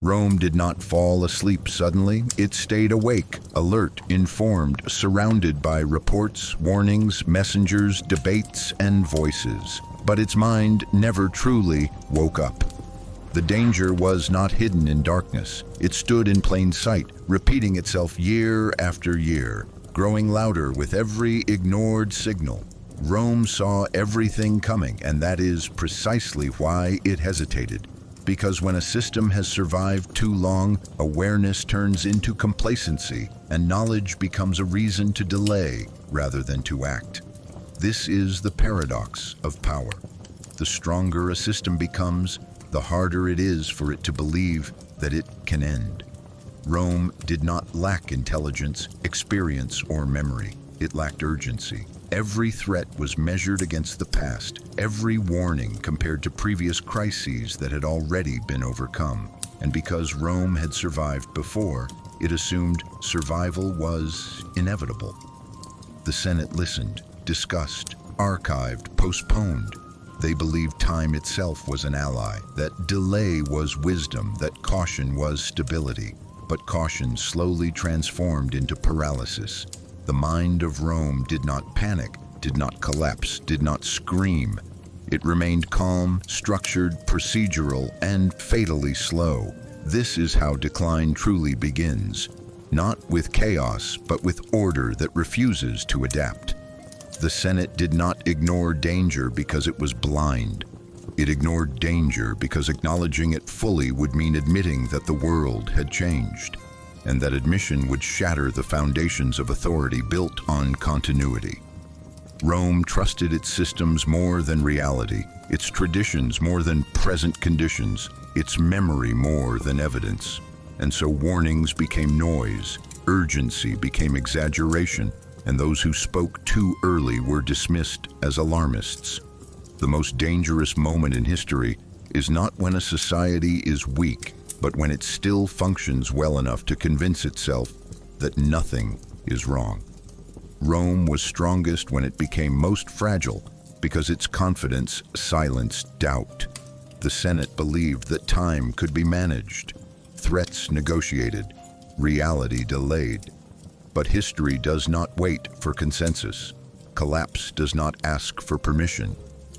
Rome did not fall asleep suddenly. It stayed awake, alert, informed, surrounded by reports, warnings, messengers, debates, and voices. But its mind never truly woke up. The danger was not hidden in darkness. It stood in plain sight, repeating itself year after year, growing louder with every ignored signal. Rome saw everything coming, and that is precisely why it hesitated. Because when a system has survived too long, awareness turns into complacency, and knowledge becomes a reason to delay rather than to act. This is the paradox of power. The stronger a system becomes, the harder it is for it to believe that it can end. Rome did not lack intelligence, experience, or memory. It lacked urgency. Every threat was measured against the past, every warning compared to previous crises that had already been overcome. And because Rome had survived before, it assumed survival was inevitable. The Senate listened, discussed, archived, postponed. They believed time itself was an ally, that delay was wisdom, that caution was stability. But caution slowly transformed into paralysis. The mind of Rome did not panic, did not collapse, did not scream. It remained calm, structured, procedural, and fatally slow. This is how decline truly begins. Not with chaos, but with order that refuses to adapt. The Senate did not ignore danger because it was blind. It ignored danger because acknowledging it fully would mean admitting that the world had changed, and that admission would shatter the foundations of authority built on continuity. Rome trusted its systems more than reality, its traditions more than present conditions, its memory more than evidence. And so warnings became noise, urgency became exaggeration, and those who spoke too early were dismissed as alarmists. The most dangerous moment in history is not when a society is weak, but when it still functions well enough to convince itself that nothing is wrong. Rome was strongest when it became most fragile because its confidence silenced doubt. The Senate believed that time could be managed, threats negotiated, reality delayed. But history does not wait for consensus. Collapse does not ask for permission.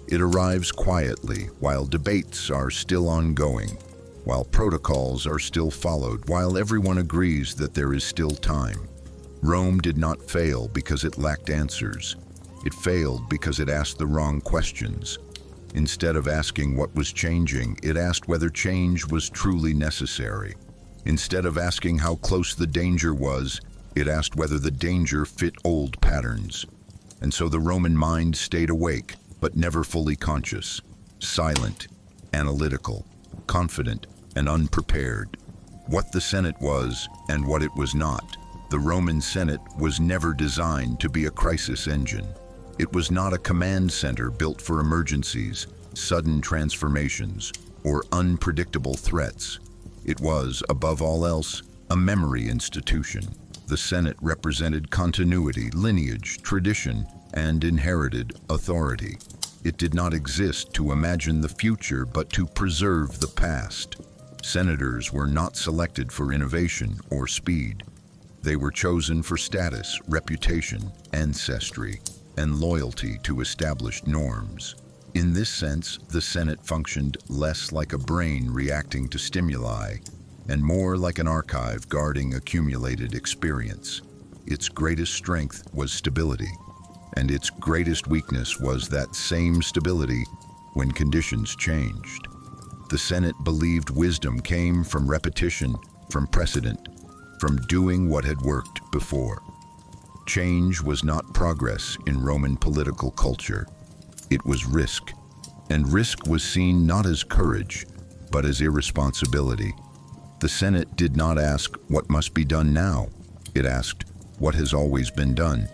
It arrives quietly while debates are still ongoing, while protocols are still followed, while everyone agrees that there is still time. Rome did not fail because it lacked answers. It failed because it asked the wrong questions. Instead of asking what was changing, it asked whether change was truly necessary. Instead of asking how close the danger was, it asked whether the danger fit old patterns. And so the Roman mind stayed awake, but never fully conscious, silent, analytical, confident, and unprepared. What the Senate was and what it was not. The Roman Senate was never designed to be a crisis engine. It was not a command center built for emergencies, sudden transformations, or unpredictable threats. It was, above all else, a memory institution. The Senate represented continuity, lineage, tradition, and inherited authority. It did not exist to imagine the future, but to preserve the past. Senators were not selected for innovation or speed. They were chosen for status, reputation, ancestry, and loyalty to established norms. In this sense, the Senate functioned less like a brain reacting to stimuli, and more like an archive guarding accumulated experience. Its greatest strength was stability, and its greatest weakness was that same stability when conditions changed. The Senate believed wisdom came from repetition, from precedent, from doing what had worked before. Change was not progress in Roman political culture. It was risk, and risk was seen not as courage, but as irresponsibility. The Senate did not ask what must be done now. It asked what has always been done.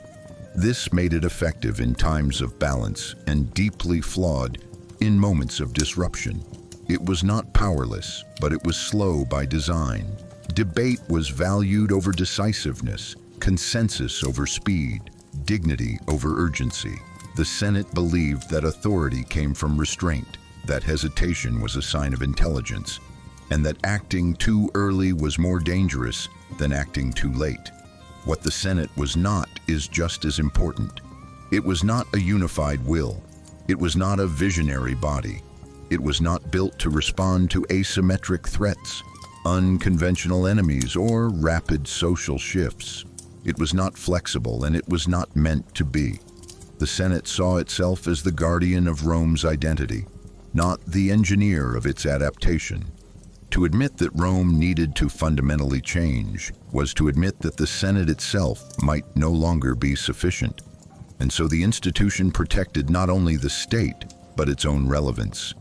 This made it effective in times of balance and deeply flawed in moments of disruption. It was not powerless, but it was slow by design. Debate was valued over decisiveness, consensus over speed, dignity over urgency. The Senate believed that authority came from restraint, that hesitation was a sign of intelligence, and that acting too early was more dangerous than acting too late. What the Senate was not is just as important. It was not a unified will. It was not a visionary body. It was not built to respond to asymmetric threats, unconventional enemies, or rapid social shifts. It was not flexible, and it was not meant to be. The Senate saw itself as the guardian of Rome's identity, not the engineer of its adaptation. To admit that Rome needed to fundamentally change was to admit that the Senate itself might no longer be sufficient. And so the institution protected not only the state, but its own relevance.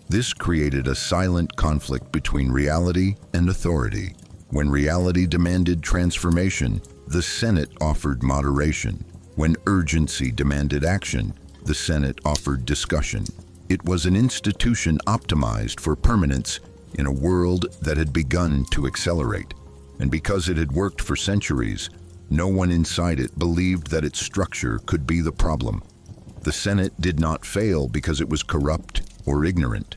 This created a silent conflict between reality and authority. When reality demanded transformation, the Senate offered moderation. When urgency demanded action, the Senate offered discussion. It was an institution optimized for permanence in a world that had begun to accelerate. And because it had worked for centuries, no one inside it believed that its structure could be the problem. The Senate did not fail because it was corrupt or ignorant.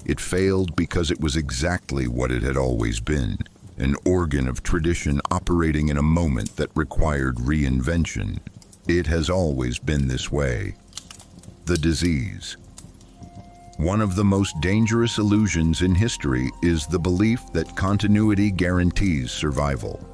It failed because it was exactly what it had always been, an organ of tradition operating in a moment that required reinvention. It has always been this way. The disease. One of the most dangerous illusions in history is the belief that continuity guarantees survival.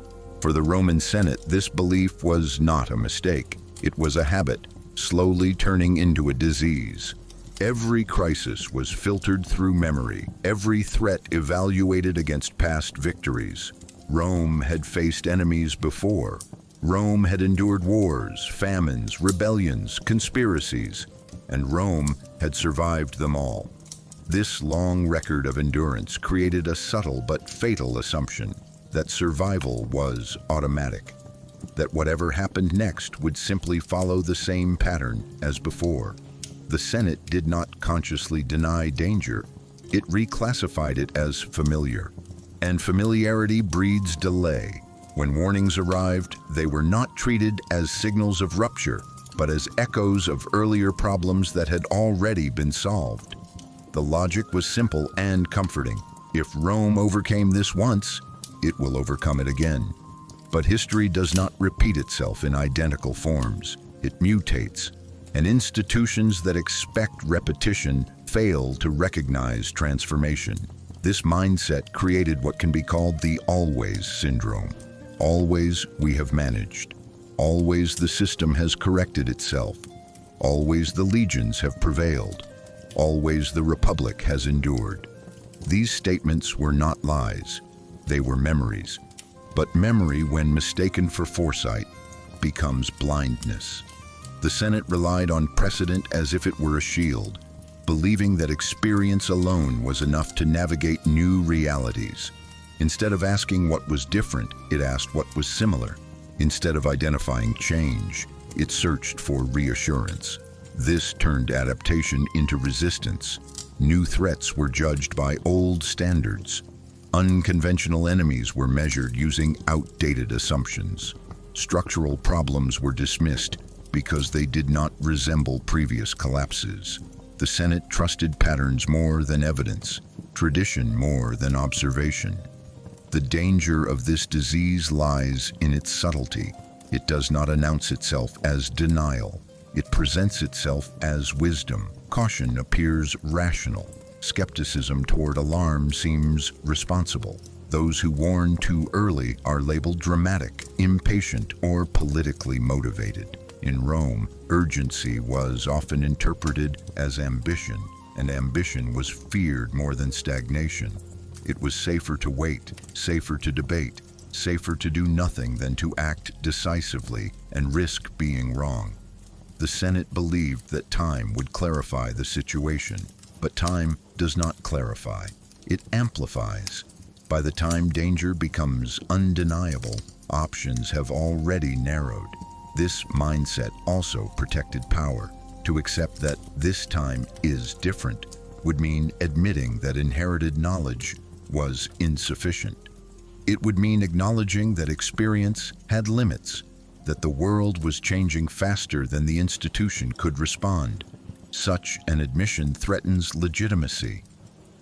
For the Roman Senate, this belief was not a mistake. It was a habit, slowly turning into a disease. Every crisis was filtered through memory, every threat evaluated against past victories. Rome had faced enemies before. Rome had endured wars, famines, rebellions, conspiracies, and Rome had survived them all. This long record of endurance created a subtle but fatal assumption that survival was automatic, that whatever happened next would simply follow the same pattern as before. The Senate did not consciously deny danger. It reclassified it as familiar. And familiarity breeds delay. When warnings arrived, they were not treated as signals of rupture, but as echoes of earlier problems that had already been solved. The logic was simple and comforting. If Rome overcame this once, it will overcome it again. But history does not repeat itself in identical forms. It mutates, and institutions that expect repetition fail to recognize transformation. This mindset created what can be called the always syndrome. Always we have managed. Always the system has corrected itself. Always the legions have prevailed. Always the republic has endured. These statements were not lies. They were memories. But memory, when mistaken for foresight, becomes blindness. The Senate relied on precedent as if it were a shield, believing that experience alone was enough to navigate new realities. Instead of asking what was different, it asked what was similar. Instead of identifying change, it searched for reassurance. This turned adaptation into resistance. New threats were judged by old standards. Unconventional enemies were measured using outdated assumptions. Structural problems were dismissed because they did not resemble previous collapses. The Senate trusted patterns more than evidence, tradition more than observation. The danger of this disease lies in its subtlety. It does not announce itself as denial. It presents itself as wisdom. Caution appears rational. Skepticism toward alarm seems responsible. Those who warn too early are labeled dramatic, impatient, or politically motivated. In Rome, urgency was often interpreted as ambition, and ambition was feared more than stagnation. It was safer to wait, safer to debate, safer to do nothing than to act decisively and risk being wrong. The Senate believed that time would clarify the situation, but time does not clarify. It amplifies. By the time danger becomes undeniable, options have already narrowed. This mindset also protected power. To accept that this time is different would mean admitting that inherited knowledge was insufficient. It would mean acknowledging that experience had limits, that the world was changing faster than the institution could respond. Such an admission threatens legitimacy,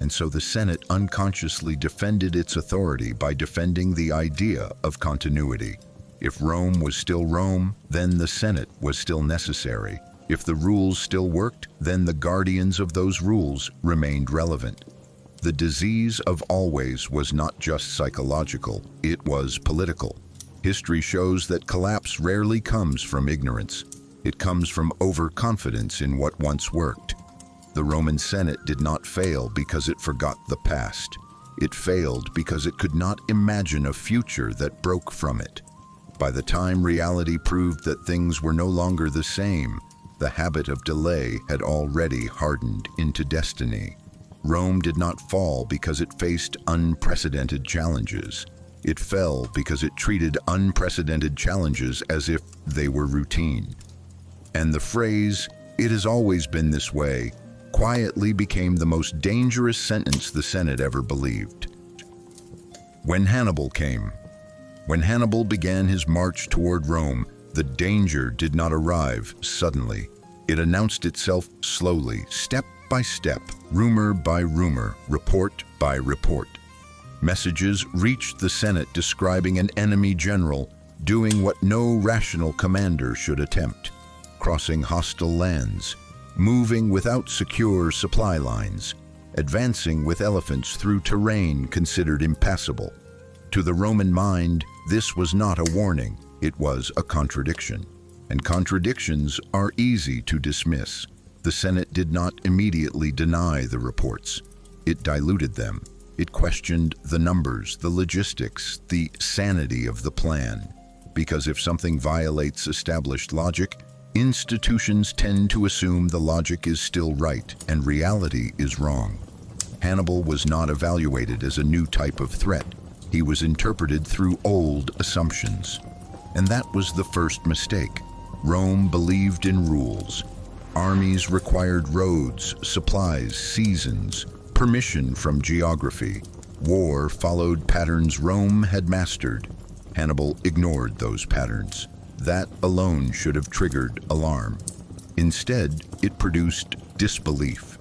and so the Senate unconsciously defended its authority by defending the idea of continuity. If Rome was still Rome, then the Senate was still necessary. If the rules still worked, then the guardians of those rules remained relevant. The disease of always was not just psychological, it was political. History shows that collapse rarely comes from ignorance. It comes from overconfidence in what once worked. The Roman Senate did not fail because it forgot the past. It failed because it could not imagine a future that broke from it. By the time reality proved that things were no longer the same, the habit of delay had already hardened into destiny. Rome did not fall because it faced unprecedented challenges. It fell because it treated unprecedented challenges as if they were routine. And the phrase, "It has always been this way," quietly became the most dangerous sentence the Senate ever believed. When Hannibal came, when Hannibal began his march toward Rome, the danger did not arrive suddenly. It announced itself slowly, step by step, rumor by rumor, report by report. Messages reached the Senate describing an enemy general doing what no rational commander should attempt, crossing hostile lands, moving without secure supply lines, advancing with elephants through terrain considered impassable. To the Roman mind, this was not a warning, it was a contradiction. And contradictions are easy to dismiss. The Senate did not immediately deny the reports. It diluted them. It questioned the numbers, the logistics, the sanity of the plan. Because if something violates established logic, institutions tend to assume the logic is still right and reality is wrong. Hannibal was not evaluated as a new type of threat. He was interpreted through old assumptions. And that was the first mistake. Rome believed in rules. Armies required roads, supplies, seasons, permission from geography. War followed patterns Rome had mastered. Hannibal ignored those patterns. That alone should have triggered alarm. Instead, it produced disbelief.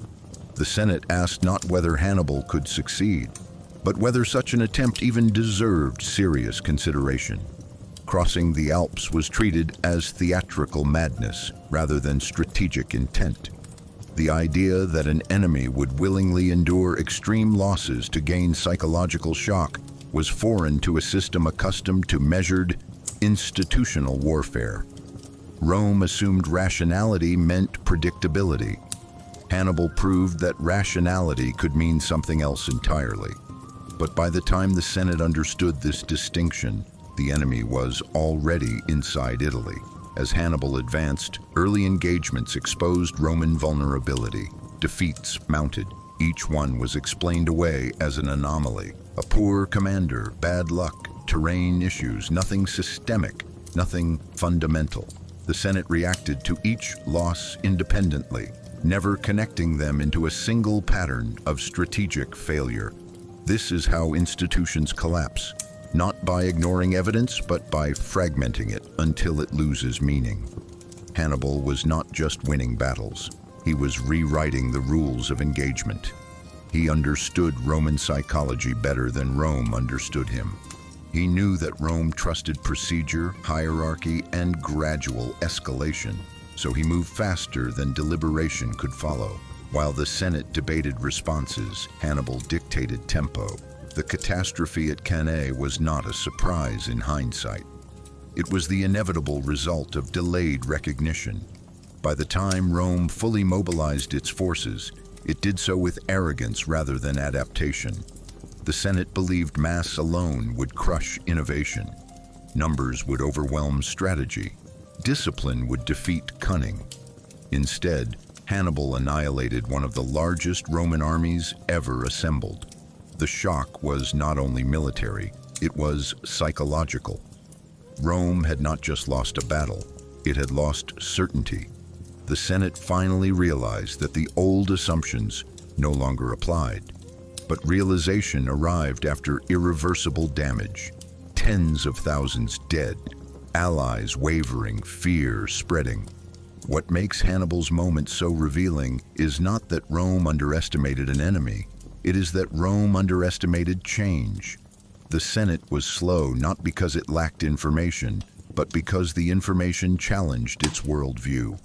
The Senate asked not whether Hannibal could succeed, but whether such an attempt even deserved serious consideration. Crossing the Alps was treated as theatrical madness rather than strategic intent. The idea that an enemy would willingly endure extreme losses to gain psychological shock was foreign to a system accustomed to measured, institutional warfare. Rome assumed rationality meant predictability. Hannibal proved that rationality could mean something else entirely. But by the time the Senate understood this distinction, the enemy was already inside Italy. As Hannibal advanced, early engagements exposed Roman vulnerability. Defeats mounted. Each one was explained away as an anomaly. A poor commander, bad luck, terrain issues, nothing systemic, nothing fundamental. The Senate reacted to each loss independently, never connecting them into a single pattern of strategic failure. This is how institutions collapse. Not by ignoring evidence, but by fragmenting it until it loses meaning. Hannibal was not just winning battles. He was rewriting the rules of engagement. He understood Roman psychology better than Rome understood him. He knew that Rome trusted procedure, hierarchy, and gradual escalation, so he moved faster than deliberation could follow. While the Senate debated responses, Hannibal dictated tempo. The catastrophe at Cannae was not a surprise in hindsight. It was the inevitable result of delayed recognition. By the time Rome fully mobilized its forces, it did so with arrogance rather than adaptation. The Senate believed mass alone would crush innovation. Numbers would overwhelm strategy. Discipline would defeat cunning. Instead, Hannibal annihilated one of the largest Roman armies ever assembled. The shock was not only military, it was psychological. Rome had not just lost a battle, it had lost certainty. The Senate finally realized that the old assumptions no longer applied. But realization arrived after irreversible damage. Tens of thousands dead, allies wavering, fear spreading. What makes Hannibal's moment so revealing is not that Rome underestimated an enemy. It is that Rome underestimated change. The Senate was slow not because it lacked information, but because the information challenged its worldview.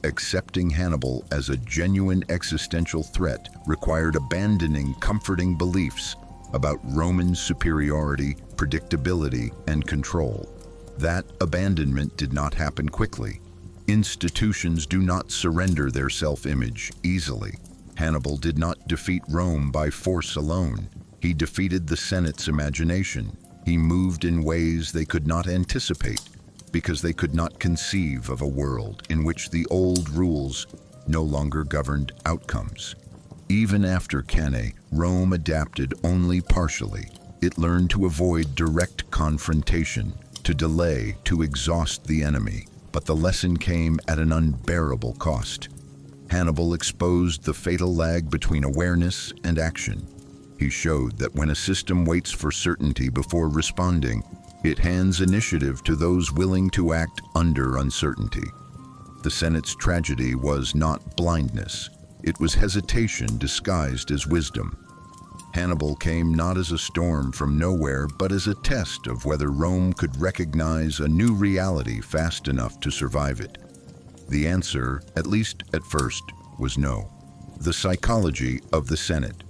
Accepting Hannibal as a genuine existential threat required abandoning comforting beliefs about Roman superiority, predictability, and control. That abandonment did not happen quickly. Institutions do not surrender their self-image easily. Hannibal did not defeat Rome by force alone. He defeated the Senate's imagination. He moved in ways they could not anticipate, because they could not conceive of a world in which the old rules no longer governed outcomes. Even after Cannae, Rome adapted only partially. It learned to avoid direct confrontation, to delay, to exhaust the enemy, but the lesson came at an unbearable cost. Hannibal exposed the fatal lag between awareness and action. He showed that when a system waits for certainty before responding, it hands initiative to those willing to act under uncertainty. The Senate's tragedy was not blindness. It was hesitation disguised as wisdom. Hannibal came not as a storm from nowhere, but as a test of whether Rome could recognize a new reality fast enough to survive it. The answer, at least at first, was no. The psychology of the Senate.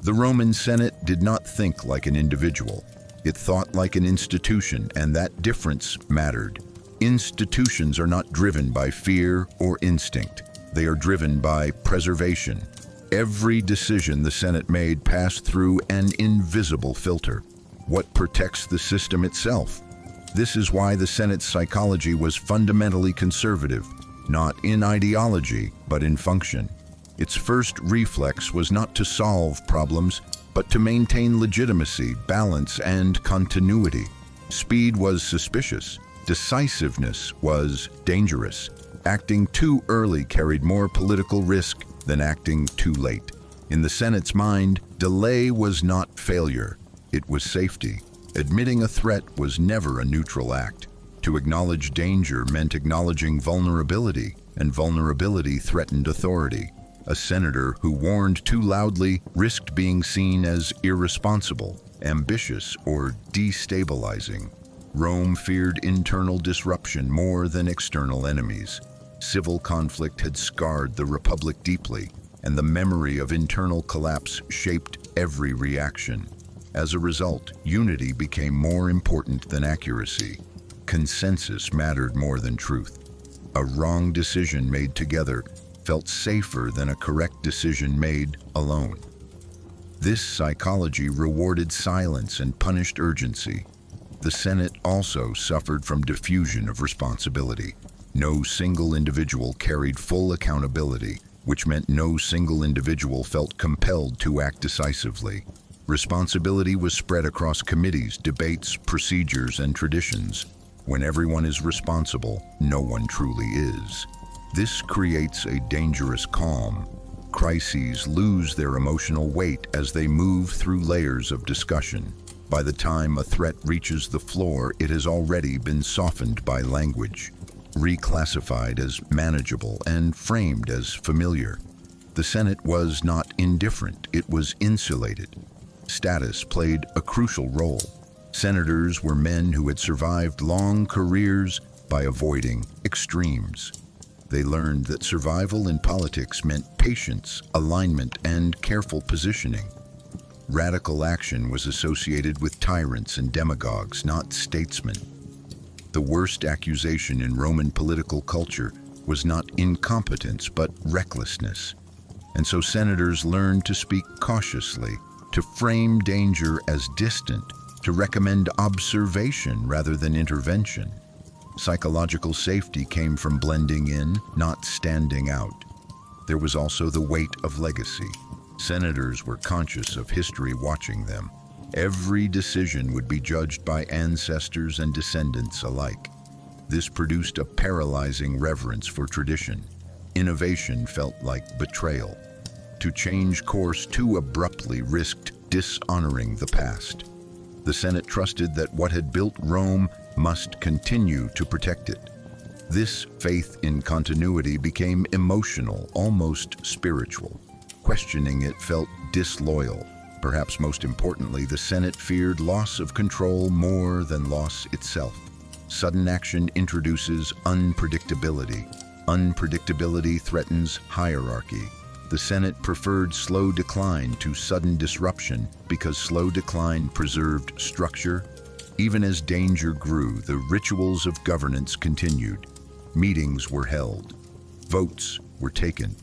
The Roman Senate did not think like an individual. It thought like an institution, and that difference mattered. Institutions are not driven by fear or instinct. They are driven by preservation. Every decision the Senate made passed through an invisible filter. What protects the system itself? This is why the Senate's psychology was fundamentally conservative, not in ideology, but in function. Its first reflex was not to solve problems, but to maintain legitimacy, balance, and continuity. Speed was suspicious. Decisiveness was dangerous. Acting too early carried more political risk than acting too late. In the Senate's mind, delay was not failure. It was safety. Admitting a threat was never a neutral act. To acknowledge danger meant acknowledging vulnerability, and vulnerability threatened authority. A senator who warned too loudly risked being seen as irresponsible, ambitious, or destabilizing. Rome feared internal disruption more than external enemies. Civil conflict had scarred the Republic deeply, and the memory of internal collapse shaped every reaction. As a result, unity became more important than accuracy. Consensus mattered more than truth. A wrong decision made together felt safer than a correct decision made alone. This psychology rewarded silence and punished urgency. The Senate also suffered from diffusion of responsibility. No single individual carried full accountability, which meant no single individual felt compelled to act decisively. Responsibility was spread across committees, debates, procedures, and traditions. When everyone is responsible, no one truly is. This creates a dangerous calm. Crises lose their emotional weight as they move through layers of discussion. By the time a threat reaches the floor, it has already been softened by language, reclassified as manageable, and framed as familiar. The Senate was not indifferent, it was insulated. Status played a crucial role. Senators were men who had survived long careers by avoiding extremes. They learned that survival in politics meant patience, alignment, and careful positioning. Radical action was associated with tyrants and demagogues, not statesmen. The worst accusation in Roman political culture was not incompetence, but recklessness. And so senators learned to speak cautiously, to frame danger as distant, to recommend observation rather than intervention. Psychological safety came from blending in, not standing out. There was also the weight of legacy. Senators were conscious of history watching them. Every decision would be judged by ancestors and descendants alike. This produced a paralyzing reverence for tradition. Innovation felt like betrayal. To change course too abruptly risked dishonoring the past. The Senate trusted that what had built Rome must continue to protect it. This faith in continuity became emotional, almost spiritual. Questioning it felt disloyal. Perhaps most importantly, the Senate feared loss of control more than loss itself. Sudden action introduces unpredictability. Unpredictability threatens hierarchy. The Senate preferred slow decline to sudden disruption because slow decline preserved structure. Even as danger grew, the rituals of governance continued. Meetings were held. Votes were taken.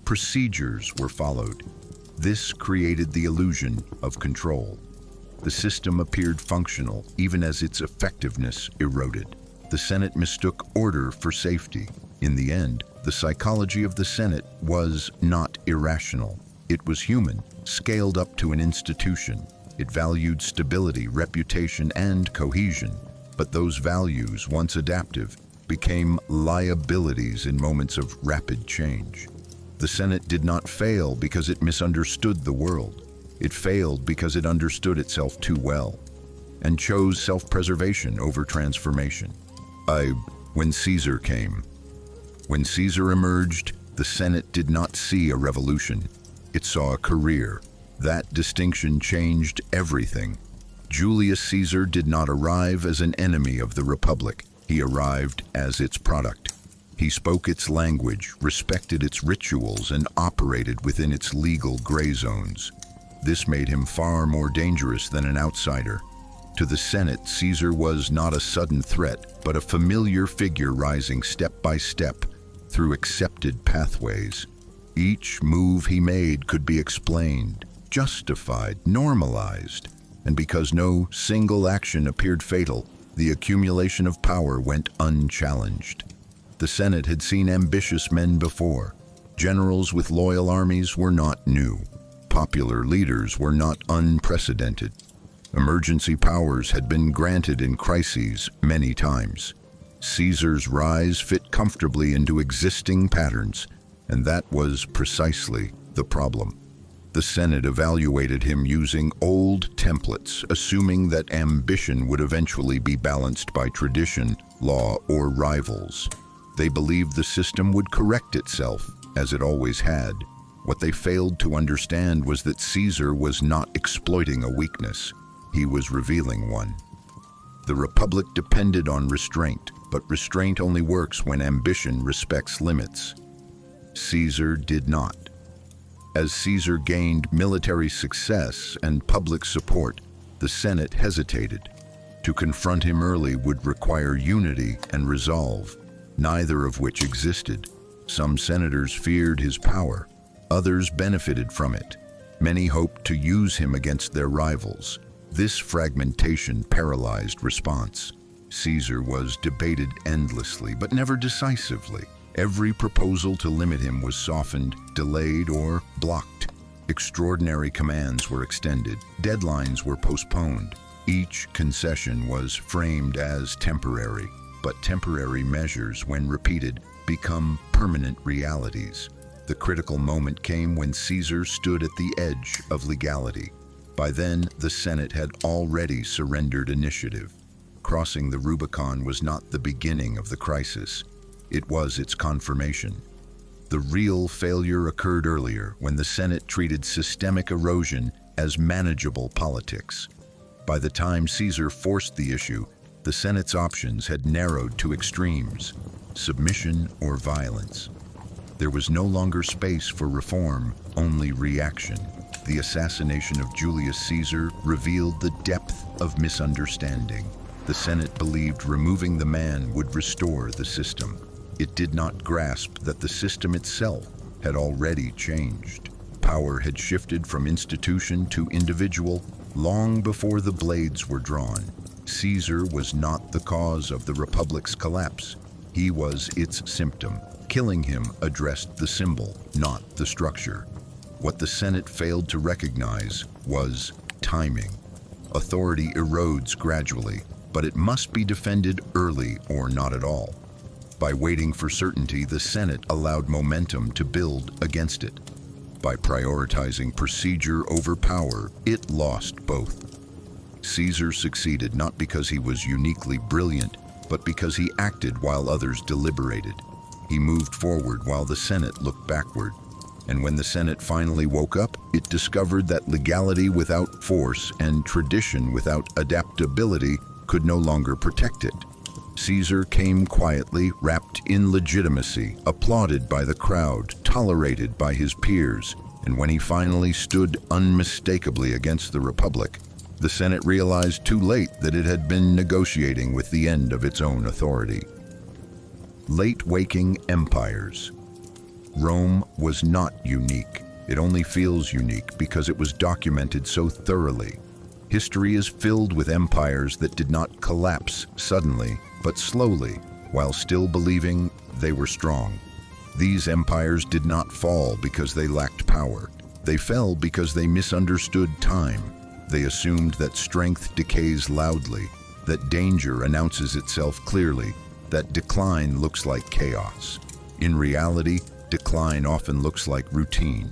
Procedures were followed. This created the illusion of control. The system appeared functional, even as its effectiveness eroded. The Senate mistook order for safety. In the end, the psychology of the Senate was not irrational. It was human, scaled up to an institution. It valued stability, reputation, and cohesion. But those values, once adaptive, became liabilities in moments of rapid change. The Senate did not fail because it misunderstood the world. It failed because it understood itself too well and chose self-preservation over transformation. When Caesar came. When Caesar emerged, the Senate did not see a revolution. It saw a career. That distinction changed everything. Julius Caesar did not arrive as an enemy of the Republic. He arrived as its product. He spoke its language, respected its rituals, and operated within its legal gray zones. This made him far more dangerous than an outsider. To the Senate, Caesar was not a sudden threat, but a familiar figure rising step by step through accepted pathways. Each move he made could be explained, justified, normalized, and because no single action appeared fatal, the accumulation of power went unchallenged. The Senate had seen ambitious men before. Generals with loyal armies were not new. Popular leaders were not unprecedented. Emergency powers had been granted in crises many times. Caesar's rise fit comfortably into existing patterns, and that was precisely the problem. The Senate evaluated him using old templates, assuming that ambition would eventually be balanced by tradition, law, or rivals. They believed the system would correct itself, as it always had. What they failed to understand was that Caesar was not exploiting a weakness. He was revealing one. The Republic depended on restraint, but restraint only works when ambition respects limits. Caesar did not. As Caesar gained military success and public support, the Senate hesitated. To confront him early would require unity and resolve, neither of which existed. Some senators feared his power. Others benefited from it. Many hoped to use him against their rivals. This fragmentation paralyzed response. Caesar was debated endlessly, but never decisively. Every proposal to limit him was softened, delayed, or blocked. Extraordinary commands were extended. Deadlines were postponed. Each concession was framed as temporary, but temporary measures, when repeated, become permanent realities. The critical moment came when Caesar stood at the edge of legality. By then, the Senate had already surrendered initiative. Crossing the Rubicon was not the beginning of the crisis. It was its confirmation. The real failure occurred earlier, when the Senate treated systemic erosion as manageable politics. By the time Caesar forced the issue, the Senate's options had narrowed to extremes: submission or violence. There was no longer space for reform, only reaction. The assassination of Julius Caesar revealed the depth of misunderstanding. The Senate believed removing the man would restore the system. It did not grasp that the system itself had already changed. Power had shifted from institution to individual long before the blades were drawn. Caesar was not the cause of the Republic's collapse. He was its symptom. Killing him addressed the symbol, not the structure. What the Senate failed to recognize was timing. Authority erodes gradually, but it must be defended early or not at all. By waiting for certainty, the Senate allowed momentum to build against it. By prioritizing procedure over power, it lost both. Caesar succeeded not because he was uniquely brilliant, but because he acted while others deliberated. He moved forward while the Senate looked backward. And when the Senate finally woke up, it discovered that legality without force and tradition without adaptability could no longer protect it. Caesar came quietly, wrapped in legitimacy, applauded by the crowd, tolerated by his peers, and when he finally stood unmistakably against the Republic, the Senate realized too late that it had been negotiating with the end of its own authority. Late-waking empires. Rome was not unique. It only feels unique because it was documented so thoroughly. History is filled with empires that did not collapse suddenly, but slowly, while still believing they were strong. These empires did not fall because they lacked power. They fell because they misunderstood time. They assumed that strength decays loudly, that danger announces itself clearly, that decline looks like chaos. In reality, decline often looks like routine.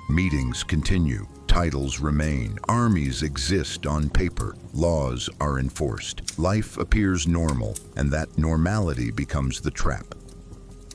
Meetings continue, titles remain, armies exist on paper, laws are enforced, life appears normal, and that normality becomes the trap.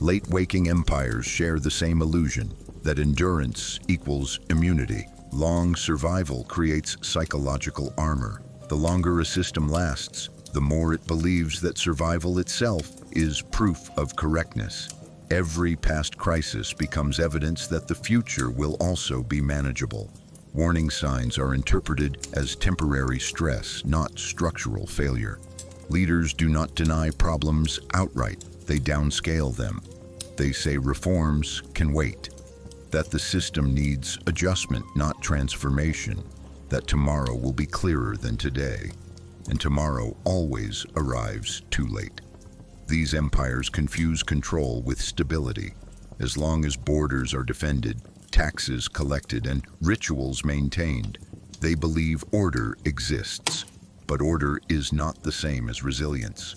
Late-waking empires share the same illusion, that endurance equals immunity. Long survival creates psychological armor. The longer a system lasts, the more it believes that survival itself is proof of correctness. Every past crisis becomes evidence that the future will also be manageable. Warning signs are interpreted as temporary stress, not structural failure. Leaders do not deny problems outright, they downscale them. They say reforms can wait, that the system needs adjustment, not transformation, that tomorrow will be clearer than today, and tomorrow always arrives too late. These empires confuse control with stability. As long as borders are defended, taxes collected, and rituals maintained, they believe order exists. But order is not the same as resilience.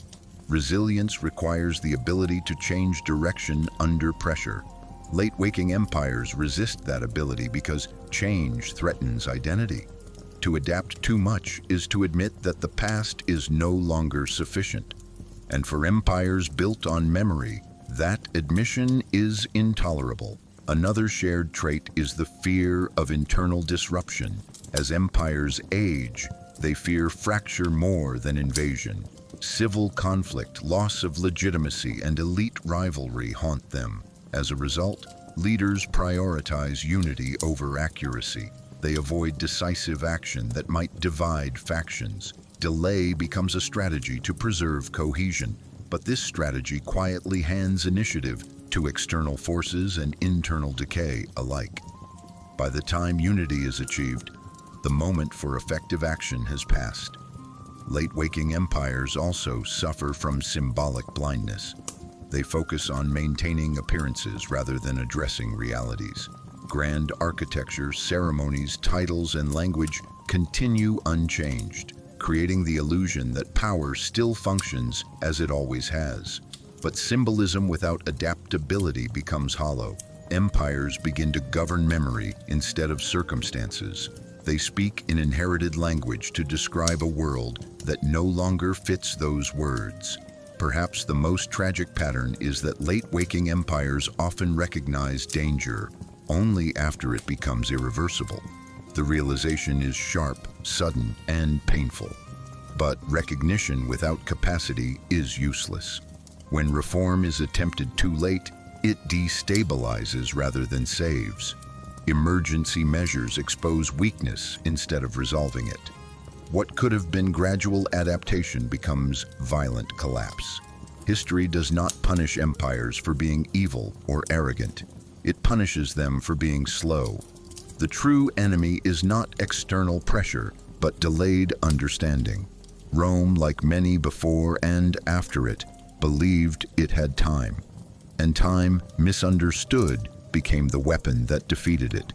Resilience requires the ability to change direction under pressure. Late-waking empires resist that ability because change threatens identity. To adapt too much is to admit that the past is no longer sufficient. And for empires built on memory, that admission is intolerable. Another shared trait is the fear of internal disruption. As empires age, they fear fracture more than invasion. Civil conflict, loss of legitimacy, and elite rivalry haunt them. As a result, leaders prioritize unity over accuracy. They avoid decisive action that might divide factions. Delay becomes a strategy to preserve cohesion, but this strategy quietly hands initiative to external forces and internal decay alike. By the time unity is achieved, the moment for effective action has passed. Late-waking empires also suffer from symbolic blindness. They focus on maintaining appearances rather than addressing realities. Grand architecture, ceremonies, titles, and language continue unchanged, creating the illusion that power still functions as it always has. But symbolism without adaptability becomes hollow. Empires begin to govern memory instead of circumstances. They speak in inherited language to describe a world that no longer fits those words. Perhaps the most tragic pattern is that late-waking empires often recognize danger only after it becomes irreversible. The realization is sharp, sudden, and painful. But recognition without capacity is useless. When reform is attempted too late, it destabilizes rather than saves. Emergency measures expose weakness instead of resolving it. What could have been gradual adaptation becomes violent collapse. History does not punish empires for being evil or arrogant. It punishes them for being slow. The true enemy is not external pressure, but delayed understanding. Rome, like many before and after it, believed it had time. And time, misunderstood, became the weapon that defeated it.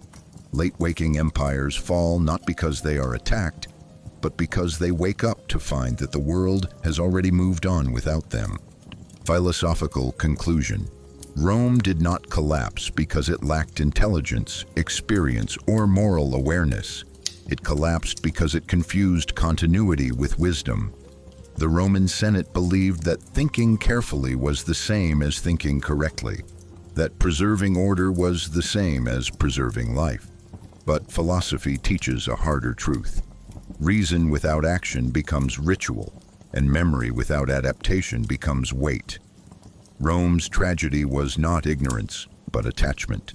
Late-waking empires fall not because they are attacked, but because they wake up to find that the world has already moved on without them. Philosophical conclusion. Rome did not collapse because it lacked intelligence, experience, or moral awareness. It collapsed because it confused continuity with wisdom. The Roman Senate believed that thinking carefully was the same as thinking correctly. that preserving order was the same as preserving life. But philosophy teaches a harder truth. Reason without action becomes ritual, and memory without adaptation becomes weight. Rome's tragedy was not ignorance, but attachment.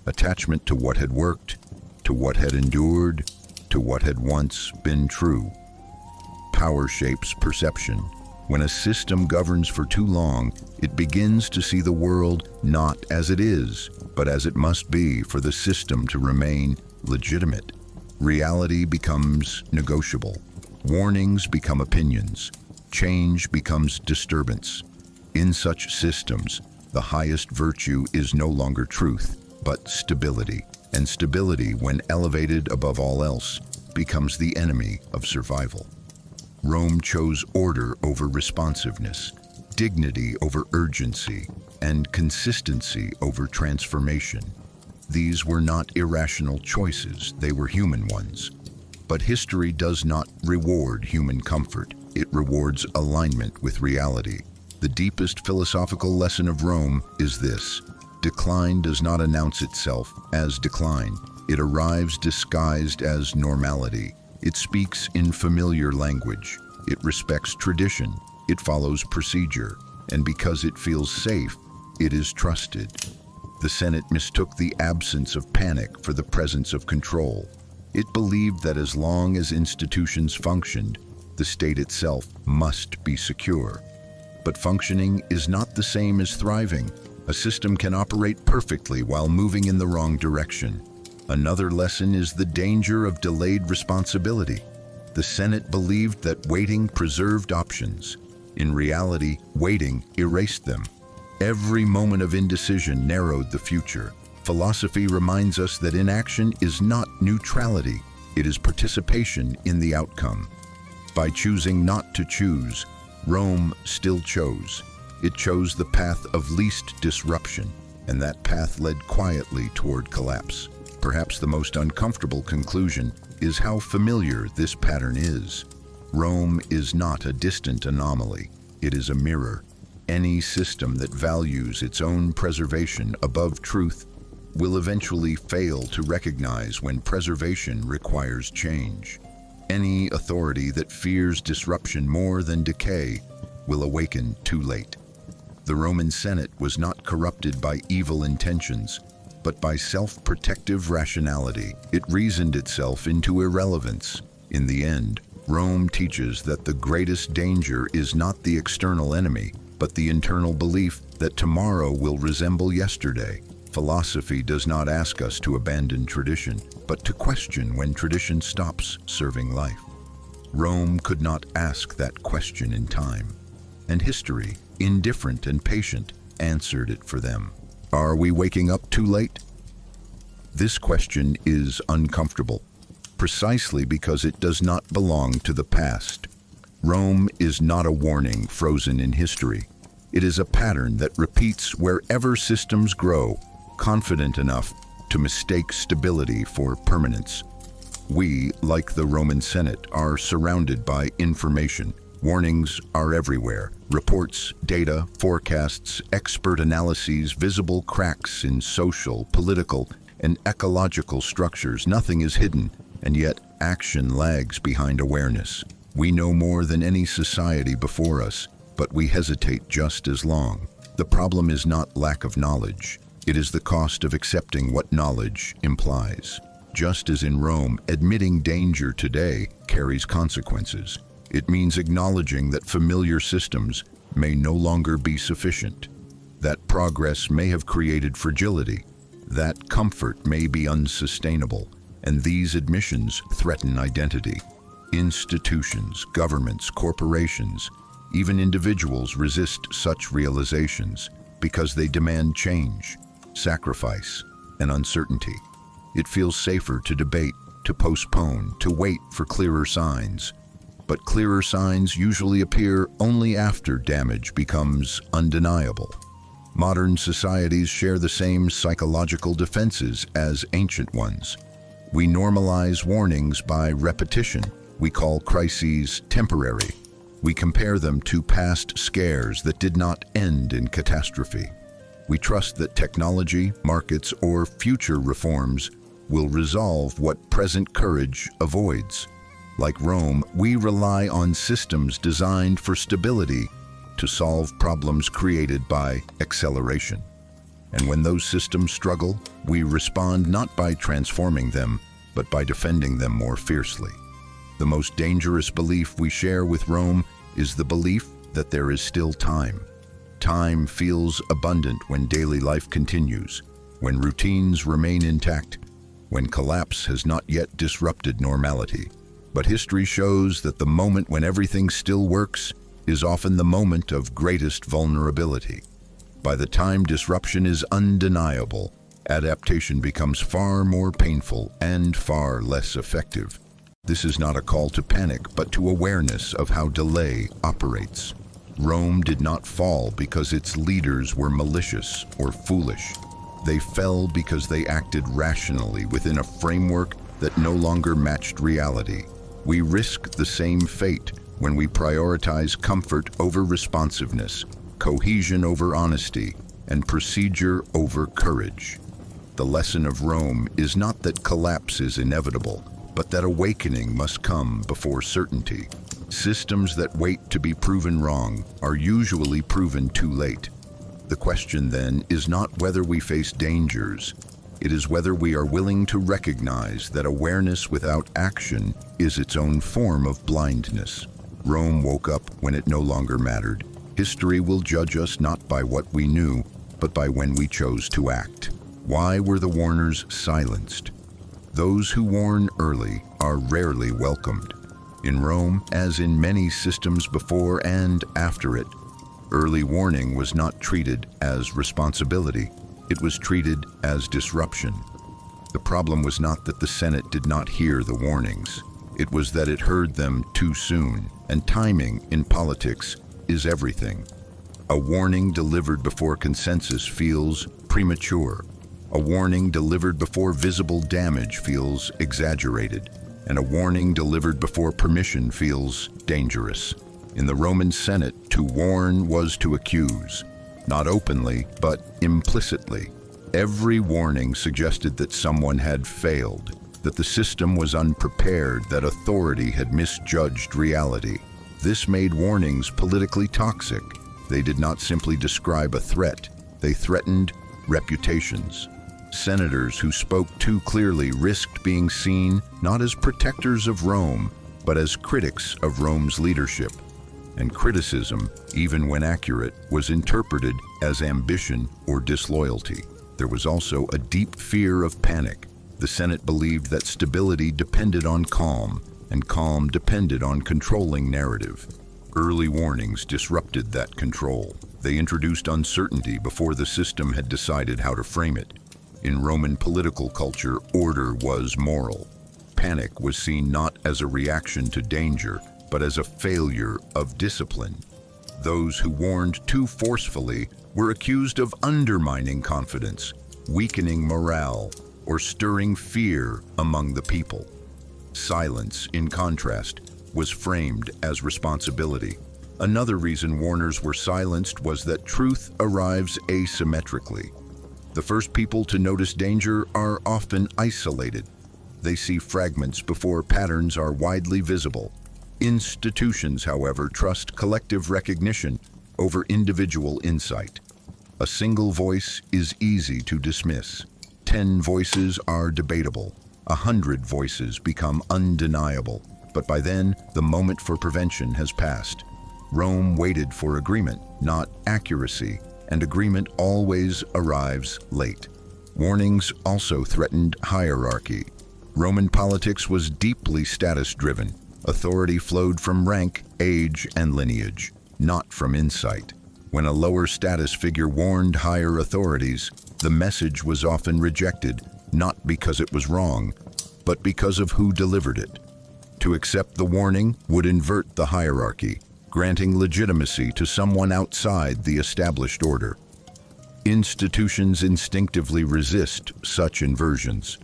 Attachment to what had worked, to what had endured, to what had once been true. Power shapes perception. When a system governs for too long, it begins to see the world not as it is, but as it must be for the system to remain legitimate. Reality becomes negotiable. Warnings become opinions. Change becomes disturbance. In such systems, the highest virtue is no longer truth, but stability. And stability, when elevated above all else, becomes the enemy of survival. Rome chose order over responsiveness, dignity over urgency, and consistency over transformation. These were not irrational choices, they were human ones. But history does not reward human comfort, it rewards alignment with reality. The deepest philosophical lesson of Rome is this: decline does not announce itself as decline. It arrives disguised as normality. It speaks in familiar language. It respects tradition. It follows procedure. And because it feels safe, it is trusted. The Senate mistook the absence of panic for the presence of control. It believed that as long as institutions functioned, the state itself must be secure. But functioning is not the same as thriving. A system can operate perfectly while moving in the wrong direction. Another lesson is the danger of delayed responsibility. The Senate believed that waiting preserved options. In reality, waiting erased them. Every moment of indecision narrowed the future. Philosophy reminds us that inaction is not neutrality, it is participation in the outcome. By choosing not to choose, Rome still chose. It chose the path of least disruption, and that path led quietly toward collapse. Perhaps the most uncomfortable conclusion is how familiar this pattern is. Rome is not a distant anomaly, it is a mirror. Any system that values its own preservation above truth will eventually fail to recognize when preservation requires change. Any authority that fears disruption more than decay will awaken too late. The Roman Senate was not corrupted by evil intentions, but by self-protective rationality. It reasoned itself into irrelevance. In the end, Rome teaches that the greatest danger is not the external enemy, but the internal belief that tomorrow will resemble yesterday. Philosophy does not ask us to abandon tradition, but to question when tradition stops serving life. Rome could not ask that question in time, and history, indifferent and patient, answered it for them. Are we waking up too late? This question is uncomfortable, precisely because it does not belong to the past. Rome is not a warning frozen in history. It is a pattern that repeats wherever systems grow, confident enough to mistake stability for permanence. We, like the Roman Senate, are surrounded by information. Warnings are everywhere. Reports, data, forecasts, expert analyses, visible cracks in social, political, and ecological structures. Nothing is hidden, and yet action lags behind awareness. We know more than any society before us, but we hesitate just as long. The problem is not lack of knowledge. It is the cost of accepting what knowledge implies. Just as in Rome, admitting danger today carries consequences. It means acknowledging that familiar systems may no longer be sufficient, that progress may have created fragility, that comfort may be unsustainable, and these admissions threaten identity. Institutions, governments, corporations, even individuals resist such realizations because they demand change, sacrifice, and uncertainty. It feels safer to debate, to postpone, to wait for clearer signs. But clearer signs usually appear only after damage becomes undeniable. Modern societies share the same psychological defenses as ancient ones. We normalize warnings by repetition. We call crises temporary. We compare them to past scares that did not end in catastrophe. We trust that technology, markets, or future reforms will resolve what present courage avoids. Like Rome, we rely on systems designed for stability to solve problems created by acceleration. And when those systems struggle, we respond not by transforming them, but by defending them more fiercely. The most dangerous belief we share with Rome is the belief that there is still time. Time feels abundant when daily life continues, when routines remain intact, when collapse has not yet disrupted normality. But history shows that the moment when everything still works is often the moment of greatest vulnerability. By the time disruption is undeniable, adaptation becomes far more painful and far less effective. This is not a call to panic, but to awareness of how delay operates. Rome did not fall because its leaders were malicious or foolish. They fell because they acted rationally within a framework that no longer matched reality. We risk the same fate when we prioritize comfort over responsiveness, cohesion over honesty, and procedure over courage. The lesson of Rome is not that collapse is inevitable, but that awakening must come before certainty. Systems that wait to be proven wrong are usually proven too late. The question then is not whether we face dangers, it is whether we are willing to recognize that awareness without action is its own form of blindness. Rome woke up when it no longer mattered. History will judge us not by what we knew, but by when we chose to act. Why were the warners silenced? Those who warn early are rarely welcomed. In Rome, as in many systems before and after it, early warning was not treated as responsibility. It was treated as disruption. The problem was not that the Senate did not hear the warnings. It was that it heard them too soon, and timing in politics is everything. A warning delivered before consensus feels premature. A warning delivered before visible damage feels exaggerated, and a warning delivered before permission feels dangerous. In the Roman Senate, to warn was to accuse, not openly, but implicitly. Every warning suggested that someone had failed, that the system was unprepared, that authority had misjudged reality. This made warnings politically toxic. They did not simply describe a threat, they threatened reputations. Senators who spoke too clearly risked being seen not as protectors of Rome, but as critics of Rome's leadership. And criticism, even when accurate, was interpreted as ambition or disloyalty. There was also a deep fear of panic. The Senate believed that stability depended on calm, and calm depended on controlling narrative. Early warnings disrupted that control. They introduced uncertainty before the system had decided how to frame it. In Roman political culture, order was moral. Panic was seen not as a reaction to danger, but as a failure of discipline. Those who warned too forcefully were accused of undermining confidence, weakening morale, or stirring fear among the people. Silence, in contrast, was framed as responsibility. Another reason warners were silenced was that truth arrives asymmetrically. The first people to notice danger are often isolated. They see fragments before patterns are widely visible. Institutions, however, trust collective recognition over individual insight. A single voice is easy to dismiss. 10 voices are debatable. 100 voices become undeniable. But by then, the moment for prevention has passed. Rome waited for agreement, not accuracy, and agreement always arrives late. Warnings also threatened hierarchy. Roman politics was deeply status-driven. Authority flowed from rank, age, and lineage, not from insight. When a lower status figure warned higher authorities, the message was often rejected, not because it was wrong, but because of who delivered it. To accept the warning would invert the hierarchy, granting legitimacy to someone outside the established order. Institutions instinctively resist such inversions.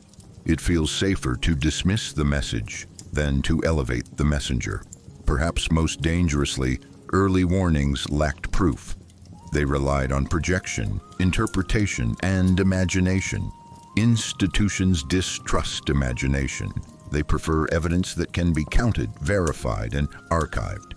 It feels safer to dismiss the message than to elevate the messenger. Perhaps most dangerously, early warnings lacked proof. They relied on projection, interpretation, and imagination. Institutions distrust imagination. They prefer evidence that can be counted, verified, and archived.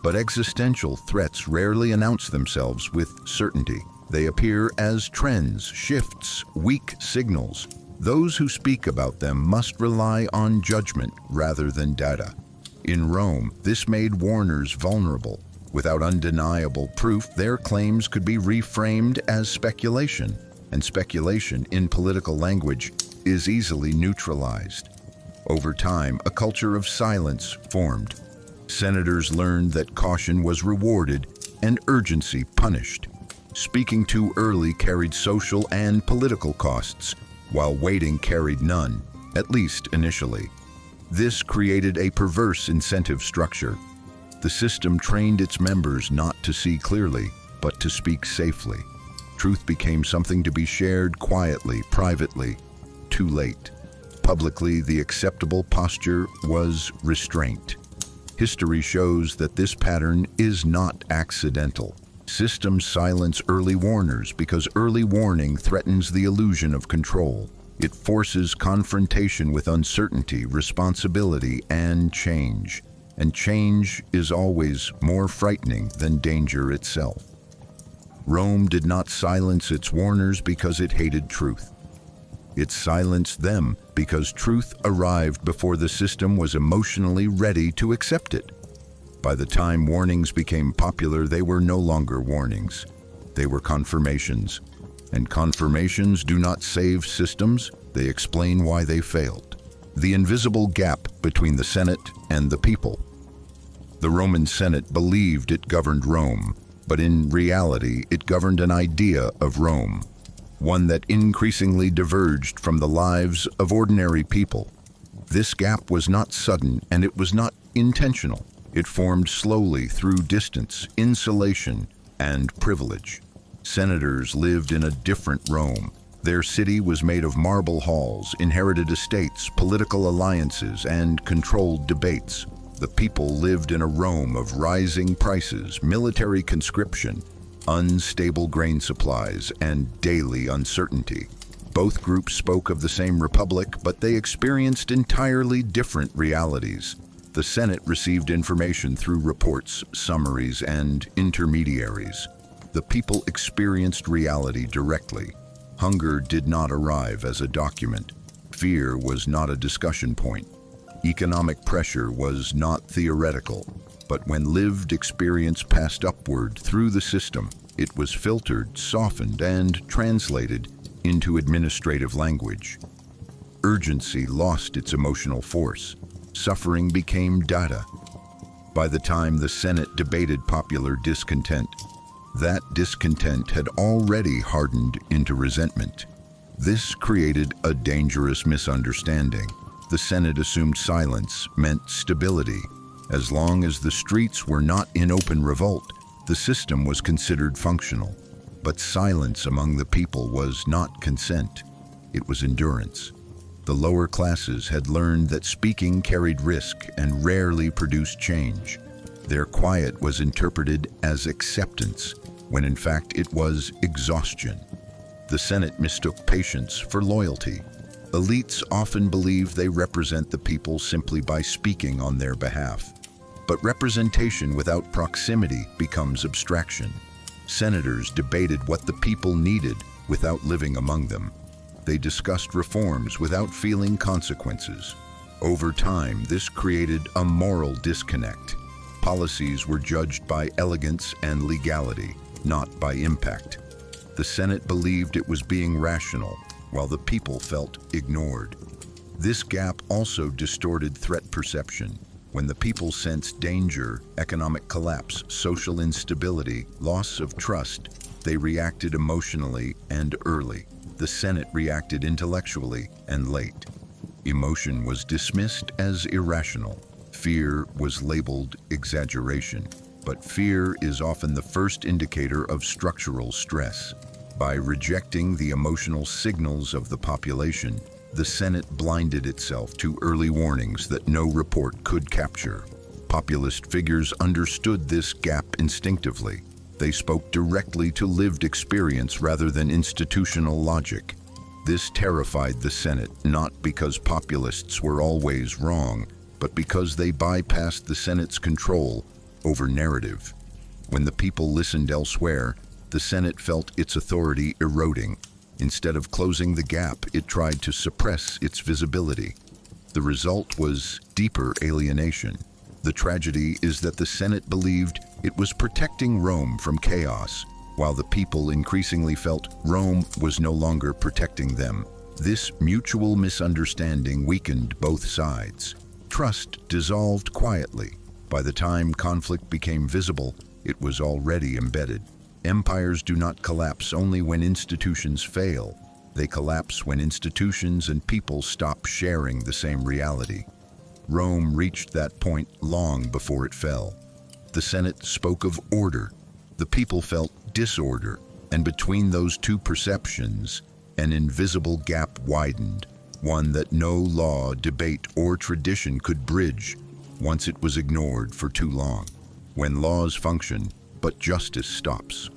But existential threats rarely announce themselves with certainty. They appear as trends, shifts, weak signals. Those who speak about them must rely on judgment rather than data. In Rome, this made warners vulnerable. Without undeniable proof, their claims could be reframed as speculation, and speculation in political language is easily neutralized. Over time, a culture of silence formed. Senators learned that caution was rewarded and urgency punished. Speaking too early carried social and political costs, while waiting carried none, at least initially. This created a perverse incentive structure. The system trained its members not to see clearly, but to speak safely. Truth became something to be shared quietly, privately, too late. Publicly, the acceptable posture was restraint. History shows that this pattern is not accidental. Systems silence early warners because early warning threatens the illusion of control. It forces confrontation with uncertainty, responsibility, and change. And change is always more frightening than danger itself. Rome did not silence its warners because it hated truth. It silenced them because truth arrived before the system was emotionally ready to accept it. By the time warnings became popular, they were no longer warnings. They were confirmations. And confirmations do not save systems, they explain why they failed. The invisible gap between the Senate and the people. The Roman Senate believed it governed Rome, but in reality it governed an idea of Rome, one that increasingly diverged from the lives of ordinary people. This gap was not sudden, and it was not intentional. It formed slowly through distance, insulation, and privilege. Senators lived in a different Rome. Their city was made of marble halls, inherited estates, political alliances, and controlled debates. The people lived in a Rome of rising prices, military conscription, unstable grain supplies, and daily uncertainty. Both groups spoke of the same republic, but they experienced entirely different realities. The Senate received information through reports, summaries, and intermediaries. The people experienced reality directly. Hunger did not arrive as a document. Fear was not a discussion point. Economic pressure was not theoretical. But when lived experience passed upward through the system, it was filtered, softened, and translated into administrative language. Urgency lost its emotional force. Suffering became data. By the time the Senate debated popular discontent, that discontent had already hardened into resentment. This created a dangerous misunderstanding. The Senate assumed silence meant stability. As long as the streets were not in open revolt, the system was considered functional. But silence among the people was not consent. It was endurance. The lower classes had learned that speaking carried risk and rarely produced change. Their quiet was interpreted as acceptance, when in fact it was exhaustion. The Senate mistook patience for loyalty. Elites often believe they represent the people simply by speaking on their behalf. But representation without proximity becomes abstraction. Senators debated what the people needed without living among them. They discussed reforms without feeling consequences. Over time, this created a moral disconnect. Policies were judged by elegance and legality, not by impact. The Senate believed it was being rational, while the people felt ignored. This gap also distorted threat perception. When the people sensed danger, economic collapse, social instability, loss of trust, they reacted emotionally and early. The Senate reacted intellectually and late. Emotion was dismissed as irrational. Fear was labeled exaggeration. But fear is often the first indicator of structural stress. By rejecting the emotional signals of the population, the Senate blinded itself to early warnings that no report could capture. Populist figures understood this gap instinctively. They spoke directly to lived experience rather than institutional logic. This terrified the Senate, not because populists were always wrong, but because they bypassed the Senate's control over narrative. When the people listened elsewhere, the Senate felt its authority eroding. Instead of closing the gap, it tried to suppress its visibility. The result was deeper alienation. The tragedy is that the Senate believed it was protecting Rome from chaos, while the people increasingly felt Rome was no longer protecting them. This mutual misunderstanding weakened both sides. Trust dissolved quietly. By the time conflict became visible, it was already embedded. Empires do not collapse only when institutions fail. They collapse when institutions and people stop sharing the same reality. Rome reached that point long before it fell. The Senate spoke of order. The people felt disorder, and between those two perceptions, an invisible gap widened, one that no law, debate, or tradition could bridge once it was ignored for too long. When laws function, but justice stops.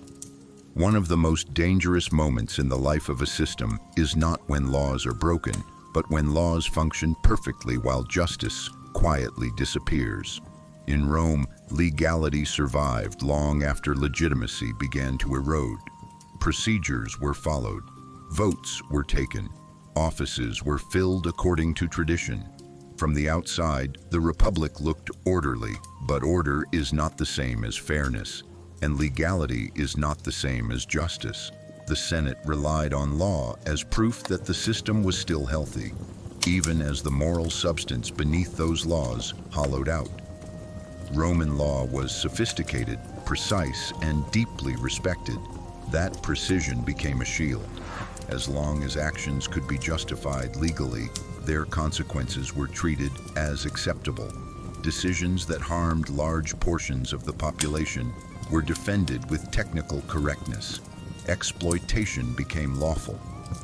One of the most dangerous moments in the life of a system is not when laws are broken, but when laws function perfectly while justice quietly disappears. In Rome, legality survived long after legitimacy began to erode. Procedures were followed, votes were taken, offices were filled according to tradition. From the outside, the Republic looked orderly, but order is not the same as fairness, and legality is not the same as justice. The Senate relied on law as proof that the system was still healthy, even as the moral substance beneath those laws hollowed out. Roman law was sophisticated, precise, and deeply respected. That precision became a shield. As long as actions could be justified legally, their consequences were treated as acceptable. Decisions that harmed large portions of the population were defended with technical correctness. Exploitation became lawful.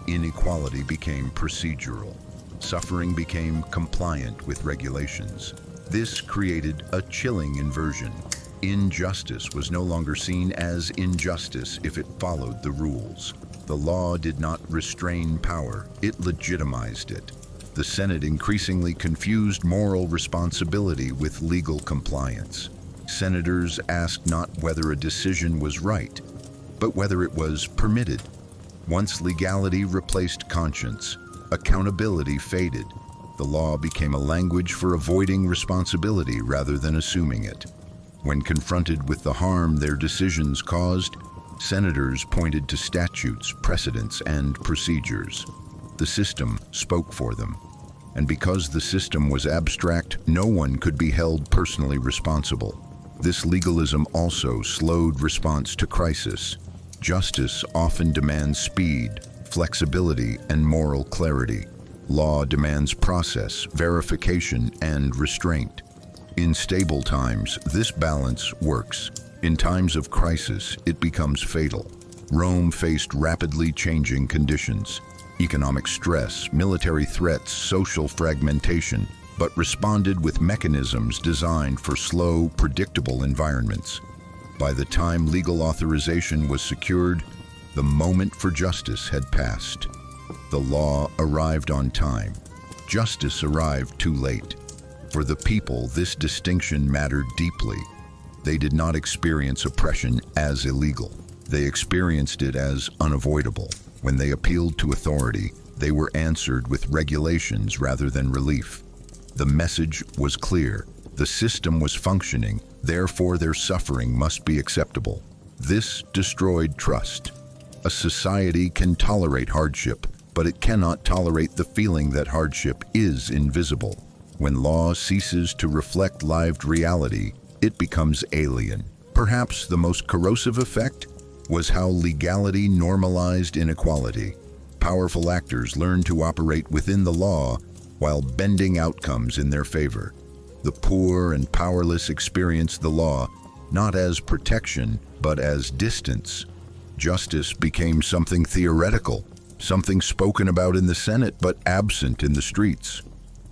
Inequality became procedural. Suffering became compliant with regulations. This created a chilling inversion. Injustice was no longer seen as injustice if it followed the rules. The law did not restrain power, it legitimized it. The Senate increasingly confused moral responsibility with legal compliance. Senators asked not whether a decision was right, but whether it was permitted. Once legality replaced conscience, accountability faded. The law became a language for avoiding responsibility rather than assuming it. When confronted with the harm their decisions caused, senators pointed to statutes, precedents, and procedures. The system spoke for them. And because the system was abstract, no one could be held personally responsible. This legalism also slowed response to crisis. Justice often demands speed, flexibility, and moral clarity. Law demands process, verification, and restraint. In stable times, this balance works. In times of crisis, it becomes fatal. Rome faced rapidly changing conditions: economic stress, military threats, social fragmentation, but responded with mechanisms designed for slow, predictable environments. By the time legal authorization was secured, the moment for justice had passed. The law arrived on time. Justice arrived too late. For the people, this distinction mattered deeply. They did not experience oppression as illegal. They experienced it as unavoidable. When they appealed to authority, they were answered with regulations rather than relief. The message was clear. The system was functioning, therefore their suffering must be acceptable. This destroyed trust. A society can tolerate hardship, but it cannot tolerate the feeling that hardship is invisible. When law ceases to reflect lived reality, it becomes alien. Perhaps the most corrosive effect was how legality normalized inequality. Powerful actors learned to operate within the law while bending outcomes in their favor. The poor and powerless experienced the law not as protection, but as distance. Justice became something theoretical, something spoken about in the Senate but absent in the streets.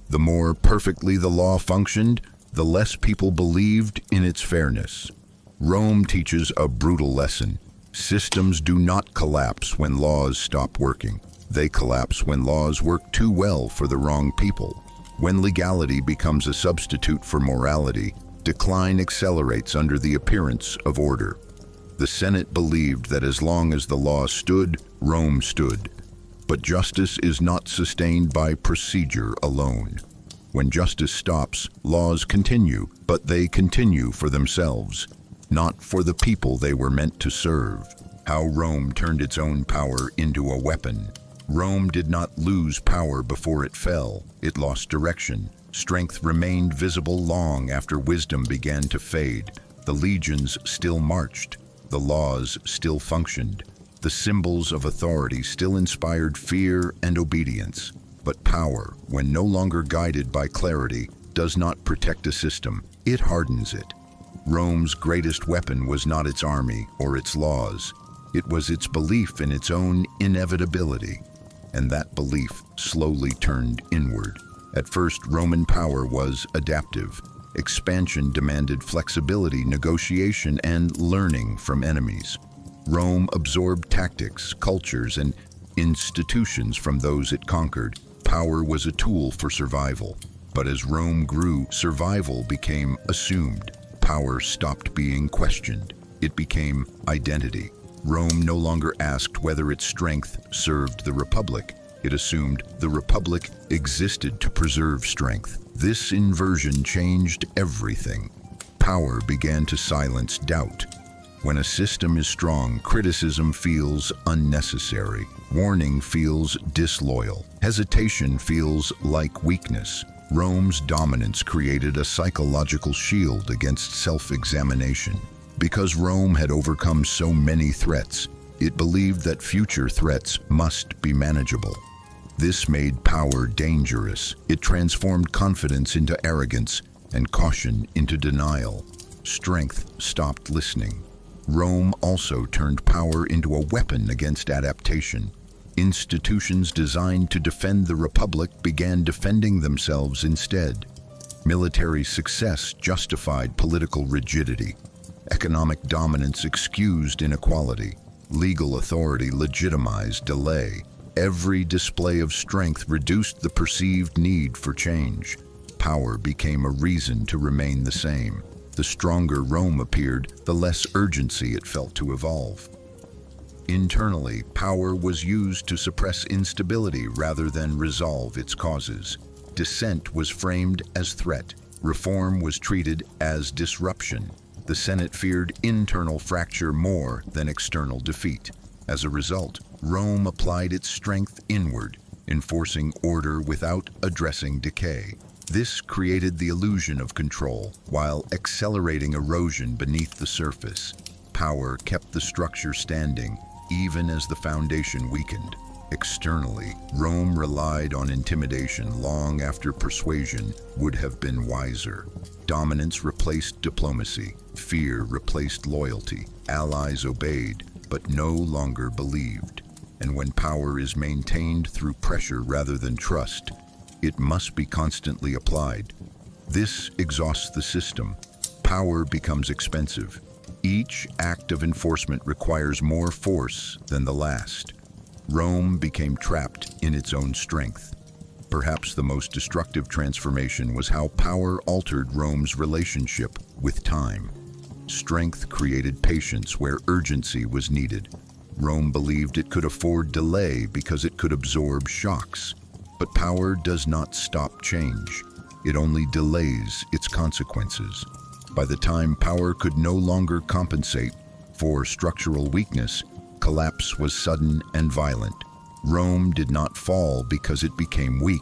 The more perfectly the law functioned, the less people believed in its fairness. Rome teaches a brutal lesson. Systems do not collapse when laws stop working. They collapse when laws work too well for the wrong people. When legality becomes a substitute for morality, decline accelerates under the appearance of order. The Senate believed that as long as the law stood, Rome stood. But justice is not sustained by procedure alone. When justice stops, laws continue, but they continue for themselves, not for the people they were meant to serve. How Rome turned its own power into a weapon. Rome did not lose power before it fell. It lost direction. Strength remained visible long after wisdom began to fade. The legions still marched. The laws still functioned. The symbols of authority still inspired fear and obedience. But power, when no longer guided by clarity, does not protect a system. It hardens it. Rome's greatest weapon was not its army or its laws. It was its belief in its own inevitability. And that belief slowly turned inward. At first, Roman power was adaptive. Expansion demanded flexibility, negotiation, and learning from enemies. Rome absorbed tactics, cultures, and institutions from those it conquered. Power was a tool for survival. But as Rome grew, survival became assumed. Power stopped being questioned. It became identity. Rome no longer asked whether its strength served the Republic. It assumed the Republic existed to preserve strength. This inversion changed everything. Power began to silence doubt. When a system is strong, criticism feels unnecessary. Warning feels disloyal. Hesitation feels like weakness. Rome's dominance created a psychological shield against self-examination. Because Rome had overcome so many threats, it believed that future threats must be manageable. This made power dangerous. It transformed confidence into arrogance and caution into denial. Strength stopped listening. Rome also turned power into a weapon against adaptation. Institutions designed to defend the Republic began defending themselves instead. Military success justified political rigidity. Economic dominance excused inequality. Legal authority legitimized delay. Every display of strength reduced the perceived need for change. Power became a reason to remain the same. The stronger Rome appeared, the less urgency it felt to evolve. Internally, power was used to suppress instability rather than resolve its causes. Dissent was framed as threat. Reform was treated as disruption. The Senate feared internal fracture more than external defeat. As a result, Rome applied its strength inward, enforcing order without addressing decay. This created the illusion of control, while accelerating erosion beneath the surface. Power kept the structure standing, even as the foundation weakened. Externally, Rome relied on intimidation long after persuasion would have been wiser. Dominance replaced diplomacy. Fear replaced loyalty. Allies obeyed, but no longer believed. And when power is maintained through pressure rather than trust, it must be constantly applied. This exhausts the system. Power becomes expensive. Each act of enforcement requires more force than the last. Rome became trapped in its own strength. Perhaps the most destructive transformation was how power altered Rome's relationship with time. Strength created patience where urgency was needed. Rome believed it could afford delay because it could absorb shocks. But power does not stop change. It only delays its consequences. By the time power could no longer compensate for structural weakness, collapse was sudden and violent. Rome did not fall because it became weak.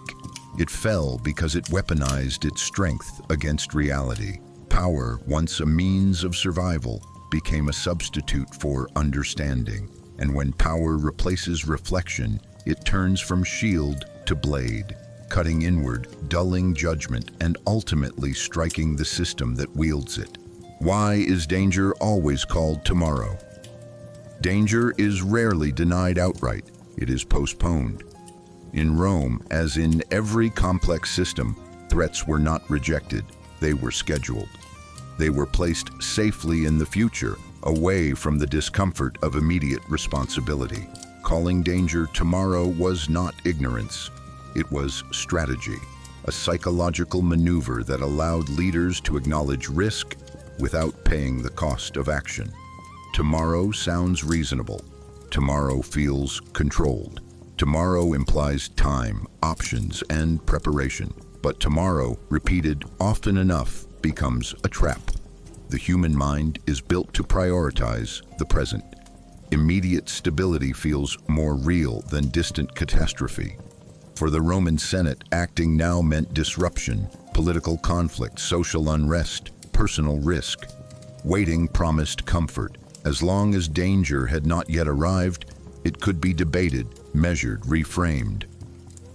It fell because it weaponized its strength against reality. Power, once a means of survival, became a substitute for understanding. And when power replaces reflection, it turns from shield to blade, cutting inward, dulling judgment, and ultimately striking the system that wields it. Why is danger always called tomorrow? Danger is rarely denied outright. It is postponed. In Rome, as in every complex system, threats were not rejected. They were scheduled. They were placed safely in the future, away from the discomfort of immediate responsibility. Calling danger tomorrow was not ignorance. It was strategy, a psychological maneuver that allowed leaders to acknowledge risk without paying the cost of action. Tomorrow sounds reasonable. Tomorrow feels controlled. Tomorrow implies time, options, and preparation. But tomorrow, repeated often enough, becomes a trap. The human mind is built to prioritize the present. Immediate stability feels more real than distant catastrophe. For the Roman Senate, acting now meant disruption, political conflict, social unrest, personal risk. Waiting promised comfort. As long as danger had not yet arrived, it could be debated, measured, reframed.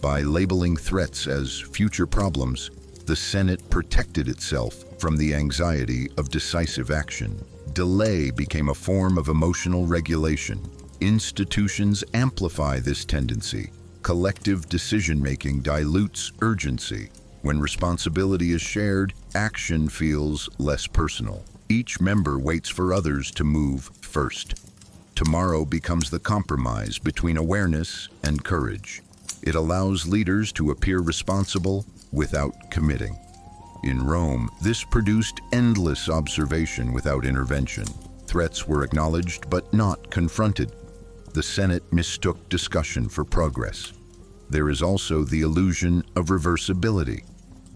By labeling threats as future problems, the Senate protected itself from the anxiety of decisive action. Delay became a form of emotional regulation. Institutions amplify this tendency. Collective decision-making dilutes urgency. When responsibility is shared, action feels less personal. Each member waits for others to move first. Tomorrow becomes the compromise between awareness and courage. It allows leaders to appear responsible without committing. In Rome, this produced endless observation without intervention. Threats were acknowledged but not confronted. The Senate mistook discussion for progress. There is also the illusion of reversibility.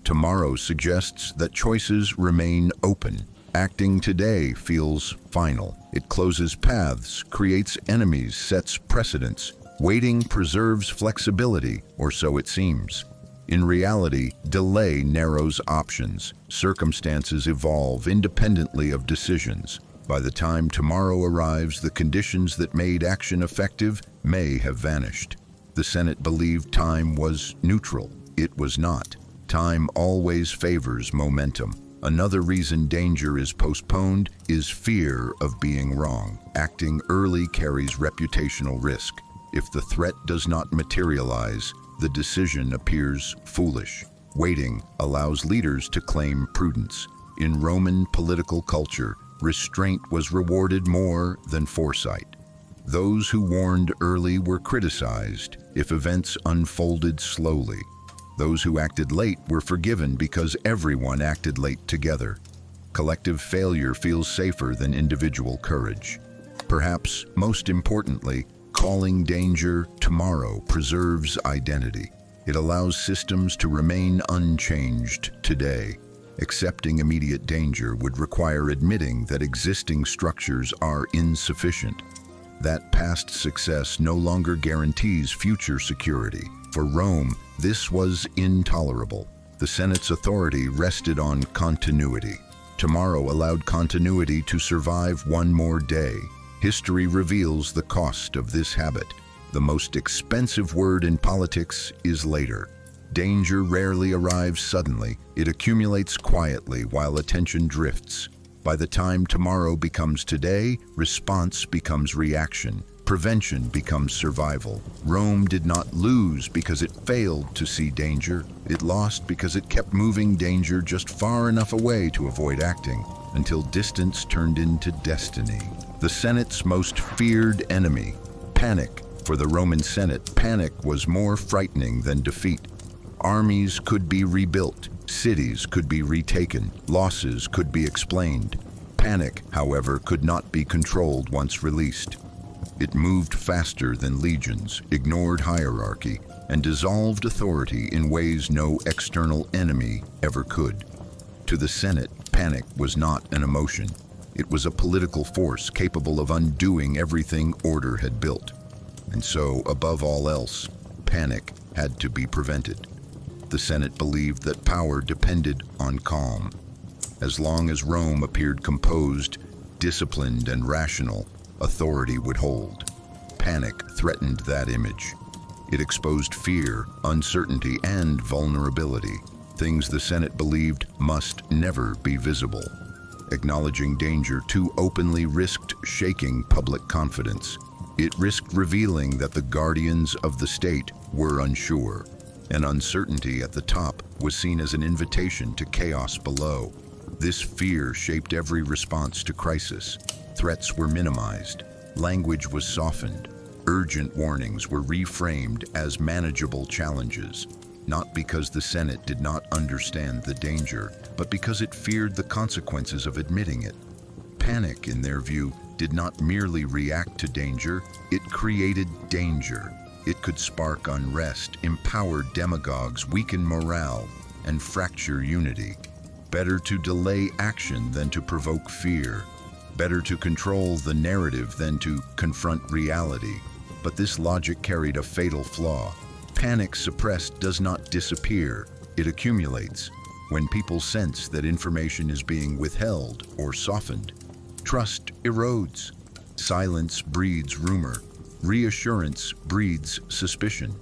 Tomorrow suggests that choices remain open. Acting today feels final. It closes paths, creates enemies, sets precedents. Waiting preserves flexibility, or so it seems. In reality, delay narrows options. Circumstances evolve independently of decisions. By the time tomorrow arrives, the conditions that made action effective may have vanished. The Senate believed time was neutral. It was not. Time always favors momentum. Another reason danger is postponed is fear of being wrong. Acting early carries reputational risk. If the threat does not materialize, the decision appears foolish. Waiting allows leaders to claim prudence. In Roman political culture, restraint was rewarded more than foresight. Those who warned early were criticized if events unfolded slowly. Those who acted late were forgiven because everyone acted late together. Collective failure feels safer than individual courage. Perhaps most importantly, calling danger tomorrow preserves identity. It allows systems to remain unchanged today. Accepting immediate danger would require admitting that existing structures are insufficient. That past success no longer guarantees future security. For Rome, this was intolerable. The Senate's authority rested on continuity. Tomorrow allowed continuity to survive one more day. History reveals the cost of this habit. The most expensive word in politics is later. Danger rarely arrives suddenly. It accumulates quietly while attention drifts. By the time tomorrow becomes today, response becomes reaction. Prevention becomes survival. Rome did not lose because it failed to see danger. It lost because it kept moving danger just far enough away to avoid acting, until distance turned into destiny. The Senate's most feared enemy, panic. For the Roman Senate, panic was more frightening than defeat. Armies could be rebuilt, cities could be retaken, losses could be explained. Panic, however, could not be controlled once released. It moved faster than legions, ignored hierarchy, and dissolved authority in ways no external enemy ever could. To the Senate, panic was not an emotion. It was a political force capable of undoing everything order had built. And so, above all else, panic had to be prevented. The Senate believed that power depended on calm. As long as Rome appeared composed, disciplined, and rational, authority would hold. Panic threatened that image. It exposed fear, uncertainty, and vulnerability, things the Senate believed must never be visible. Acknowledging danger too openly risked shaking public confidence. It risked revealing that the guardians of the state were unsure, and uncertainty at the top was seen as an invitation to chaos below. This fear shaped every response to crisis. Threats were minimized, language was softened, urgent warnings were reframed as manageable challenges, not because the Senate did not understand the danger, but because it feared the consequences of admitting it. Panic, in their view, did not merely react to danger, it created danger. It could spark unrest, empower demagogues, weaken morale, and fracture unity. Better to delay action than to provoke fear. Better to control the narrative than to confront reality. But this logic carried a fatal flaw. Panic suppressed does not disappear, it accumulates. When people sense that information is being withheld or softened, trust erodes. Silence breeds rumor. Reassurance breeds suspicion.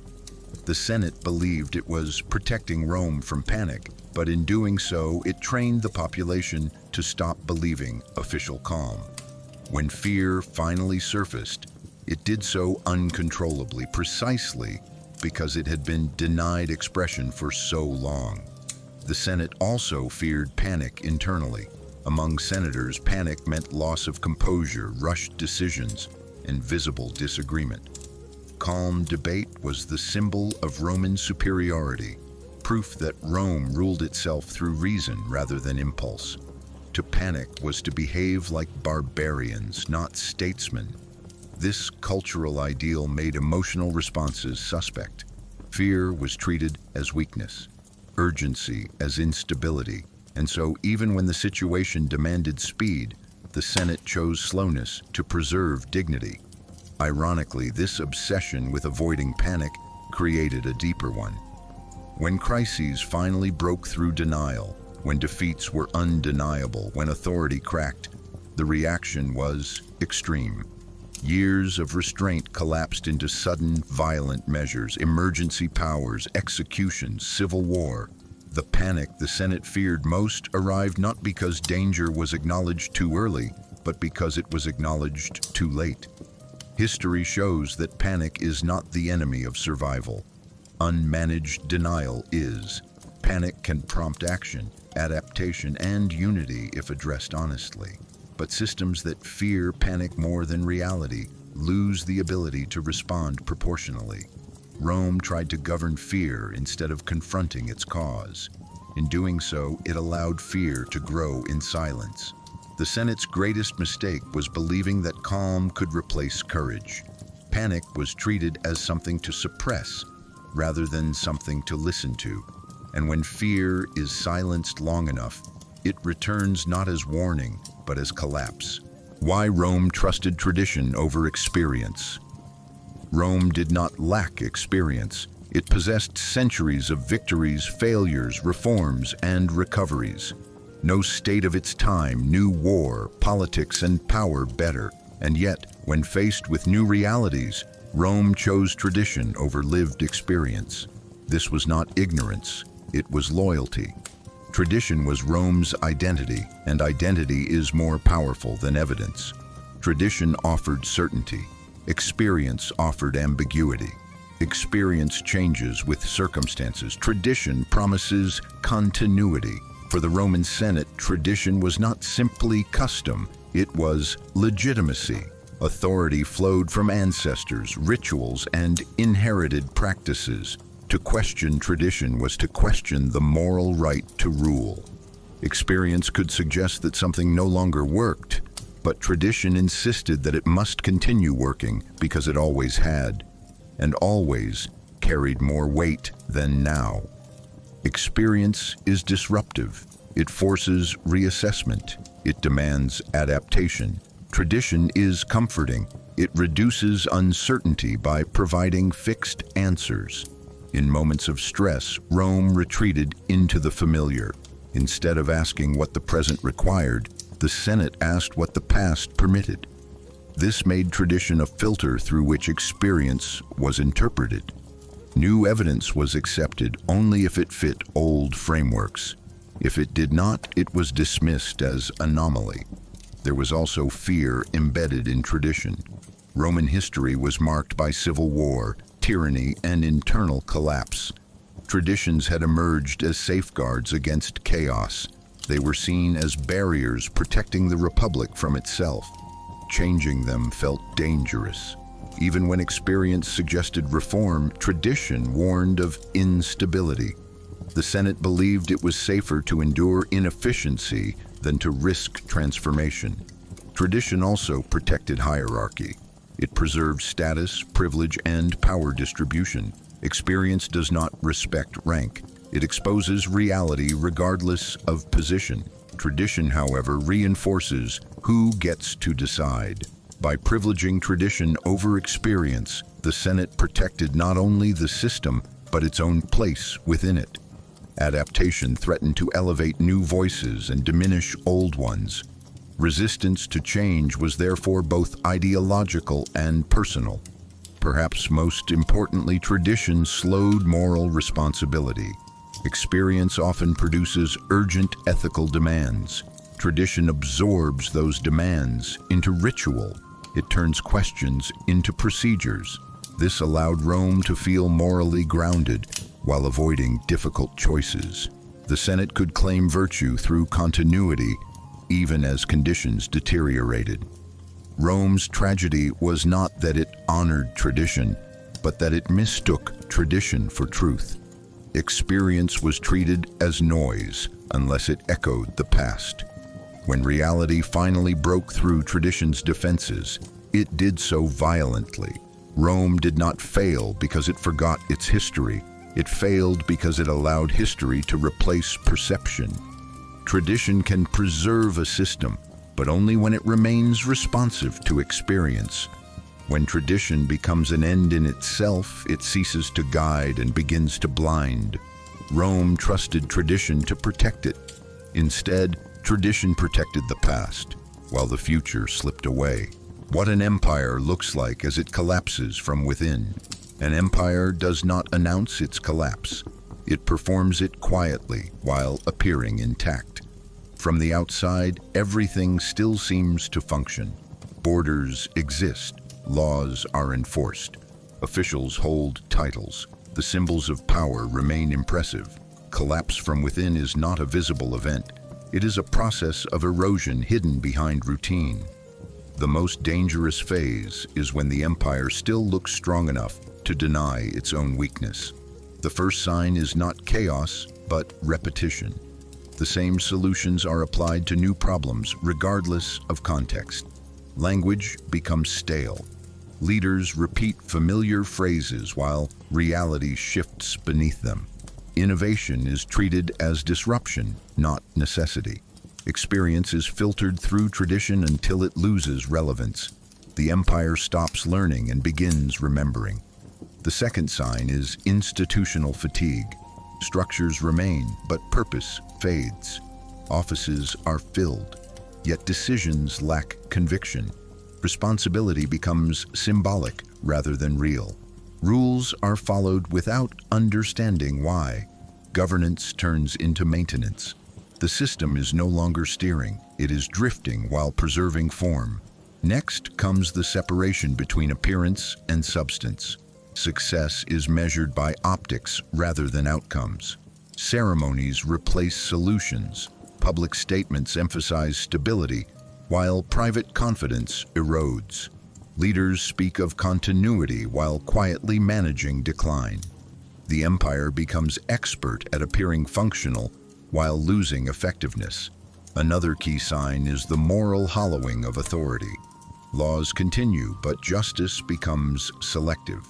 The Senate believed it was protecting Rome from panic, but in doing so, it trained the population to stop believing official calm. When fear finally surfaced, it did so uncontrollably, precisely because it had been denied expression for so long. The Senate also feared panic internally. Among senators, panic meant loss of composure, rushed decisions, and visible disagreement. Calm debate was the symbol of Roman superiority, proof that Rome ruled itself through reason rather than impulse. To panic was to behave like barbarians, not statesmen. This cultural ideal made emotional responses suspect. Fear was treated as weakness, urgency as instability, and so even when the situation demanded speed, the Senate chose slowness to preserve dignity. Ironically, this obsession with avoiding panic created a deeper one. When crises finally broke through denial, when defeats were undeniable, when authority cracked, the reaction was extreme. Years of restraint collapsed into sudden, violent measures, emergency powers, executions, civil war. The panic the Senate feared most arrived not because danger was acknowledged too early, but because it was acknowledged too late. History shows that panic is not the enemy of survival. Unmanaged denial is. Panic can prompt action, adaptation, and unity if addressed honestly. But systems that fear panic more than reality lose the ability to respond proportionally. Rome tried to govern fear instead of confronting its cause. In doing so, it allowed fear to grow in silence. The Senate's greatest mistake was believing that calm could replace courage. Panic was treated as something to suppress rather than something to listen to. And when fear is silenced long enough, it returns not as warning, but as collapse. Why Rome trusted tradition over experience. Rome did not lack experience. It possessed centuries of victories, failures, reforms, and recoveries. No state of its time knew war, politics, and power better. And yet, when faced with new realities, Rome chose tradition over lived experience. This was not ignorance, it was loyalty. Tradition was Rome's identity, and identity is more powerful than evidence. Tradition offered certainty. Experience offered ambiguity. Experience changes with circumstances. Tradition promises continuity. For the Roman Senate, tradition was not simply custom, it was legitimacy. Authority flowed from ancestors, rituals, and inherited practices. To question tradition was to question the moral right to rule. Experience could suggest that something no longer worked, but tradition insisted that it must continue working because it always had, and always carried more weight than now. Experience is disruptive. It forces reassessment. It demands adaptation. Tradition is comforting. It reduces uncertainty by providing fixed answers. In moments of stress, Rome retreated into the familiar. Instead of asking what the present required, the Senate asked what the past permitted. This made tradition a filter through which experience was interpreted. New evidence was accepted only if it fit old frameworks. If it did not, it was dismissed as anomaly. There was also fear embedded in tradition. Roman history was marked by civil war, tyranny, and internal collapse. Traditions had emerged as safeguards against chaos. They were seen as barriers protecting the Republic from itself. Changing them felt dangerous. Even when experience suggested reform, tradition warned of instability. The Senate believed it was safer to endure inefficiency than to risk transformation. Tradition also protected hierarchy. It preserved status, privilege, and power distribution. Experience does not respect rank. It exposes reality regardless of position. Tradition, however, reinforces who gets to decide. By privileging tradition over experience, the Senate protected not only the system, but its own place within it. Adaptation threatened to elevate new voices and diminish old ones. Resistance to change was therefore both ideological and personal. Perhaps most importantly, tradition slowed moral responsibility. Experience often produces urgent ethical demands. Tradition absorbs those demands into ritual. It turns questions into procedures. This allowed Rome to feel morally grounded while avoiding difficult choices. The Senate could claim virtue through continuity, even as conditions deteriorated. Rome's tragedy was not that it honored tradition, but that it mistook tradition for truth. Experience was treated as noise unless it echoed the past. When reality finally broke through tradition's defenses, it did so violently. Rome did not fail because it forgot its history. It failed because it allowed history to replace perception. Tradition can preserve a system, but only when it remains responsive to experience. When tradition becomes an end in itself, it ceases to guide and begins to blind. Rome trusted tradition to protect it. Instead, tradition protected the past, while the future slipped away. What an empire looks like as it collapses from within. An empire does not announce its collapse. It performs it quietly while appearing intact. From the outside, everything still seems to function. Borders exist. Laws are enforced. Officials hold titles. The symbols of power remain impressive. Collapse from within is not a visible event. It is a process of erosion hidden behind routine. The most dangerous phase is when the empire still looks strong enough to deny its own weakness. The first sign is not chaos, but repetition. The same solutions are applied to new problems regardless of context. Language becomes stale. Leaders repeat familiar phrases while reality shifts beneath them. Innovation is treated as disruption, not necessity. Experience is filtered through tradition until it loses relevance. The empire stops learning and begins remembering. The second sign is institutional fatigue. Structures remain, but purpose fades. Offices are filled, yet decisions lack conviction. Responsibility becomes symbolic rather than real. Rules are followed without understanding why. Governance turns into maintenance. The system is no longer steering, it is drifting while preserving form. Next comes the separation between appearance and substance. Success is measured by optics rather than outcomes. Ceremonies replace solutions. Public statements emphasize stability, while private confidence erodes. Leaders speak of continuity while quietly managing decline. The empire becomes expert at appearing functional while losing effectiveness. Another key sign is the moral hollowing of authority. Laws continue, but justice becomes selective.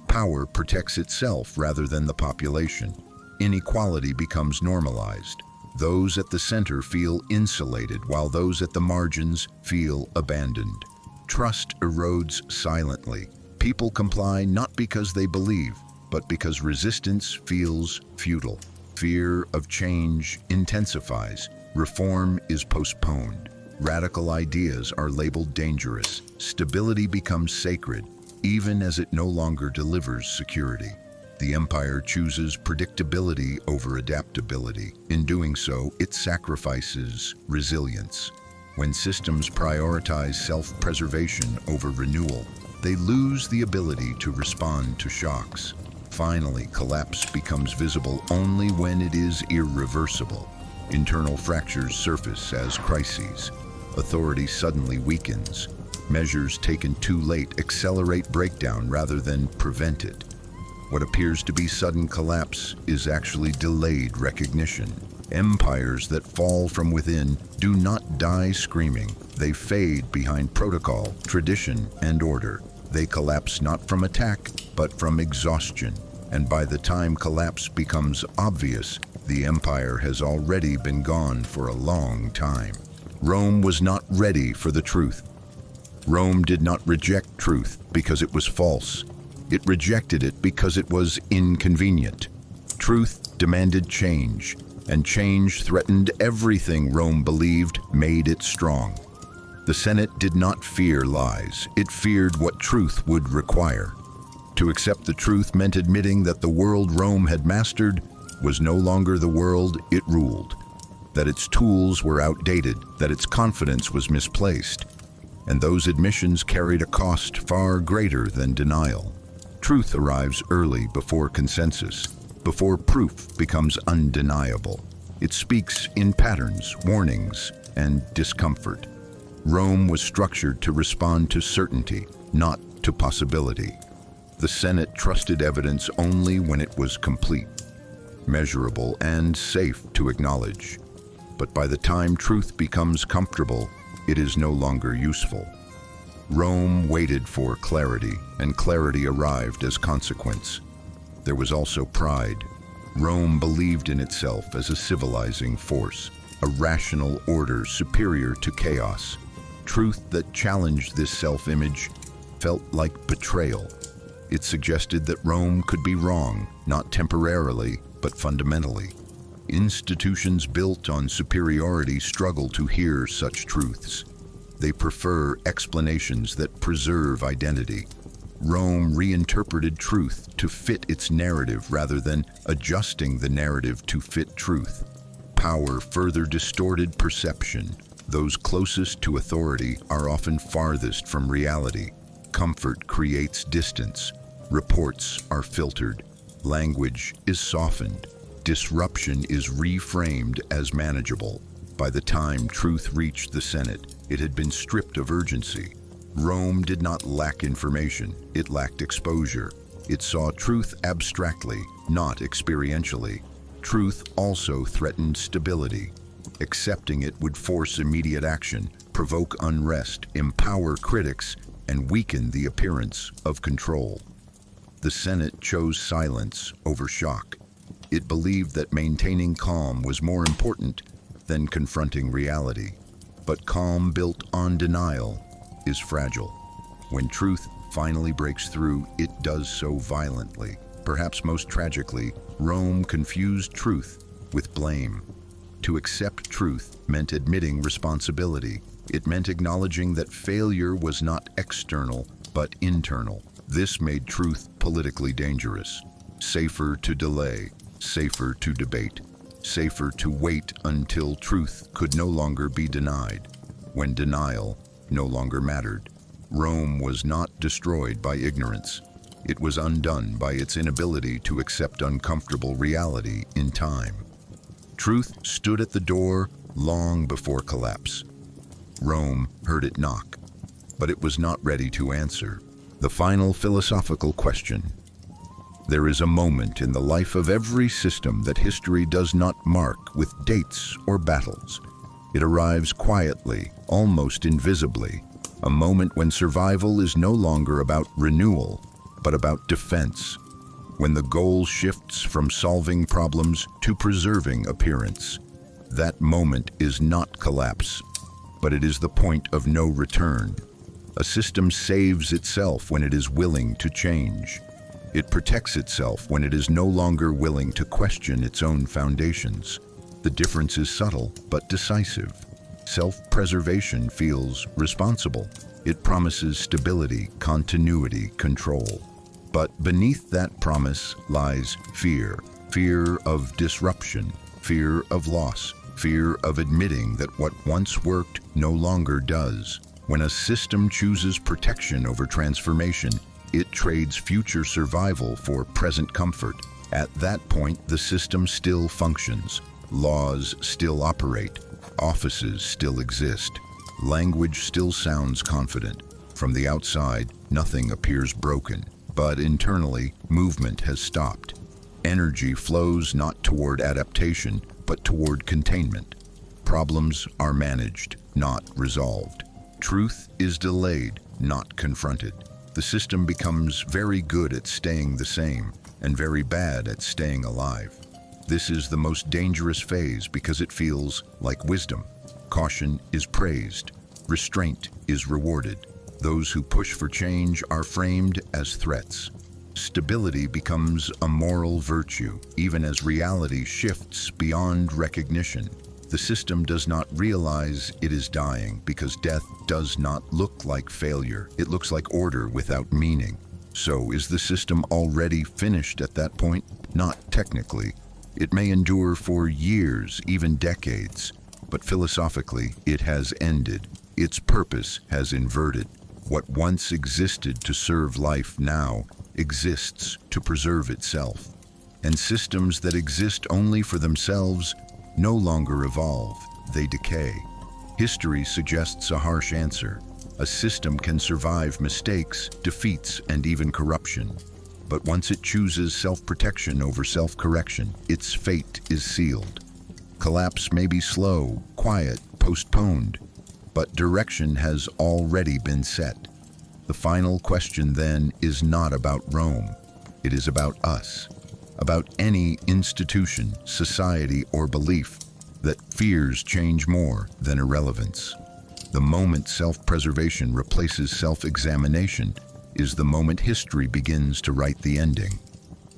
Power protects itself rather than the population. Inequality becomes normalized. Those at the center feel insulated, while those at the margins feel abandoned. Trust erodes silently. People comply not because they believe, but because resistance feels futile. Fear of change intensifies. Reform is postponed. Radical ideas are labeled dangerous. Stability becomes sacred, even as it no longer delivers security. The empire chooses predictability over adaptability. In doing so, it sacrifices resilience. When systems prioritize self-preservation over renewal, they lose the ability to respond to shocks. Finally, collapse becomes visible only when it is irreversible. Internal fractures surface as crises. Authority suddenly weakens. Measures taken too late accelerate breakdown rather than prevent it. What appears to be sudden collapse is actually delayed recognition. Empires that fall from within do not die screaming. They fade behind protocol, tradition, and order. They collapse not from attack, but from exhaustion. And by the time collapse becomes obvious, the empire has already been gone for a long time. Rome was not ready for the truth. Rome did not reject truth because it was false. It rejected it because it was inconvenient. Truth demanded change, and change threatened everything Rome believed made it strong. The Senate did not fear lies. It feared what truth would require. To accept the truth meant admitting that the world Rome had mastered was no longer the world it ruled, that its tools were outdated, that its confidence was misplaced, and those admissions carried a cost far greater than denial. Truth arrives early before consensus, before proof becomes undeniable. It speaks in patterns, warnings, and discomfort. Rome was structured to respond to certainty, not to possibility. The Senate trusted evidence only when it was complete, measurable, and safe to acknowledge. But by the time truth becomes comfortable, it is no longer useful. Rome waited for clarity, and clarity arrived as consequence. There was also pride. Rome believed in itself as a civilizing force, a rational order superior to chaos. Truth that challenged this self-image felt like betrayal. It suggested that Rome could be wrong, not temporarily, but fundamentally. Institutions built on superiority struggle to hear such truths. They prefer explanations that preserve identity. Rome reinterpreted truth to fit its narrative rather than adjusting the narrative to fit truth. Power further distorted perception. Those closest to authority are often farthest from reality. Comfort creates distance. Reports are filtered. Language is softened. Disruption is reframed as manageable. By the time truth reached the Senate, it had been stripped of urgency. Rome did not lack information, it lacked exposure. It saw truth abstractly, not experientially. Truth also threatened stability. Accepting it would force immediate action, provoke unrest, empower critics, and weaken the appearance of control. The Senate chose silence over shock. It believed that maintaining calm was more important than confronting reality. But calm built on denial is fragile. When truth finally breaks through, it does so violently. Perhaps most tragically, Rome confused truth with blame. To accept truth meant admitting responsibility. It meant acknowledging that failure was not external, but internal. This made truth politically dangerous. Safer to delay, safer to debate, safer to wait until truth could no longer be denied, when denial no longer mattered. Rome was not destroyed by ignorance. It was undone by its inability to accept uncomfortable reality in time. Truth stood at the door long before collapse. Rome heard it knock, but it was not ready to answer. The final philosophical question. There is a moment in the life of every system that history does not mark with dates or battles. It arrives quietly, almost invisibly, a moment when survival is no longer about renewal, but about defense, when the goal shifts from solving problems to preserving appearance. That moment is not collapse, but it is the point of no return. A system saves itself when it is willing to change. It protects itself when it is no longer willing to question its own foundations. The difference is subtle but decisive. Self-preservation feels responsible. It promises stability, continuity, control. But beneath that promise lies fear. Fear of disruption, fear of loss, fear of admitting that what once worked no longer does. When a system chooses protection over transformation, it trades future survival for present comfort. At that point, the system still functions, Laws still operate, offices still exist, language still sounds confident. From the outside, nothing appears broken, but internally, movement has stopped. Energy flows not toward adaptation, but toward containment. Problems are managed, not resolved. Truth is delayed, not confronted. The system becomes very good at staying the same and very bad at staying alive. This is the most dangerous phase because it feels like wisdom. Caution is praised. Restraint is rewarded. Those who push for change are framed as threats. Stability becomes a moral virtue, even as reality shifts beyond recognition. The system does not realize it is dying because death does not look like failure. It looks like order without meaning. So is the system already finished at that point? Not technically. It may endure for years, even decades, but philosophically it has ended. Its purpose has inverted. What once existed to serve life now exists to preserve itself. And systems that exist only for themselves no longer evolve, they decay. History suggests a harsh answer. A system can survive mistakes, defeats, and even corruption. But once it chooses self-protection over self-correction, its fate is sealed. Collapse may be slow, quiet, postponed, but direction has already been set. The final question then is not about Rome. It is about us. About any institution, society, or belief that fears change more than irrelevance. The moment self-preservation replaces self-examination is the moment history begins to write the ending.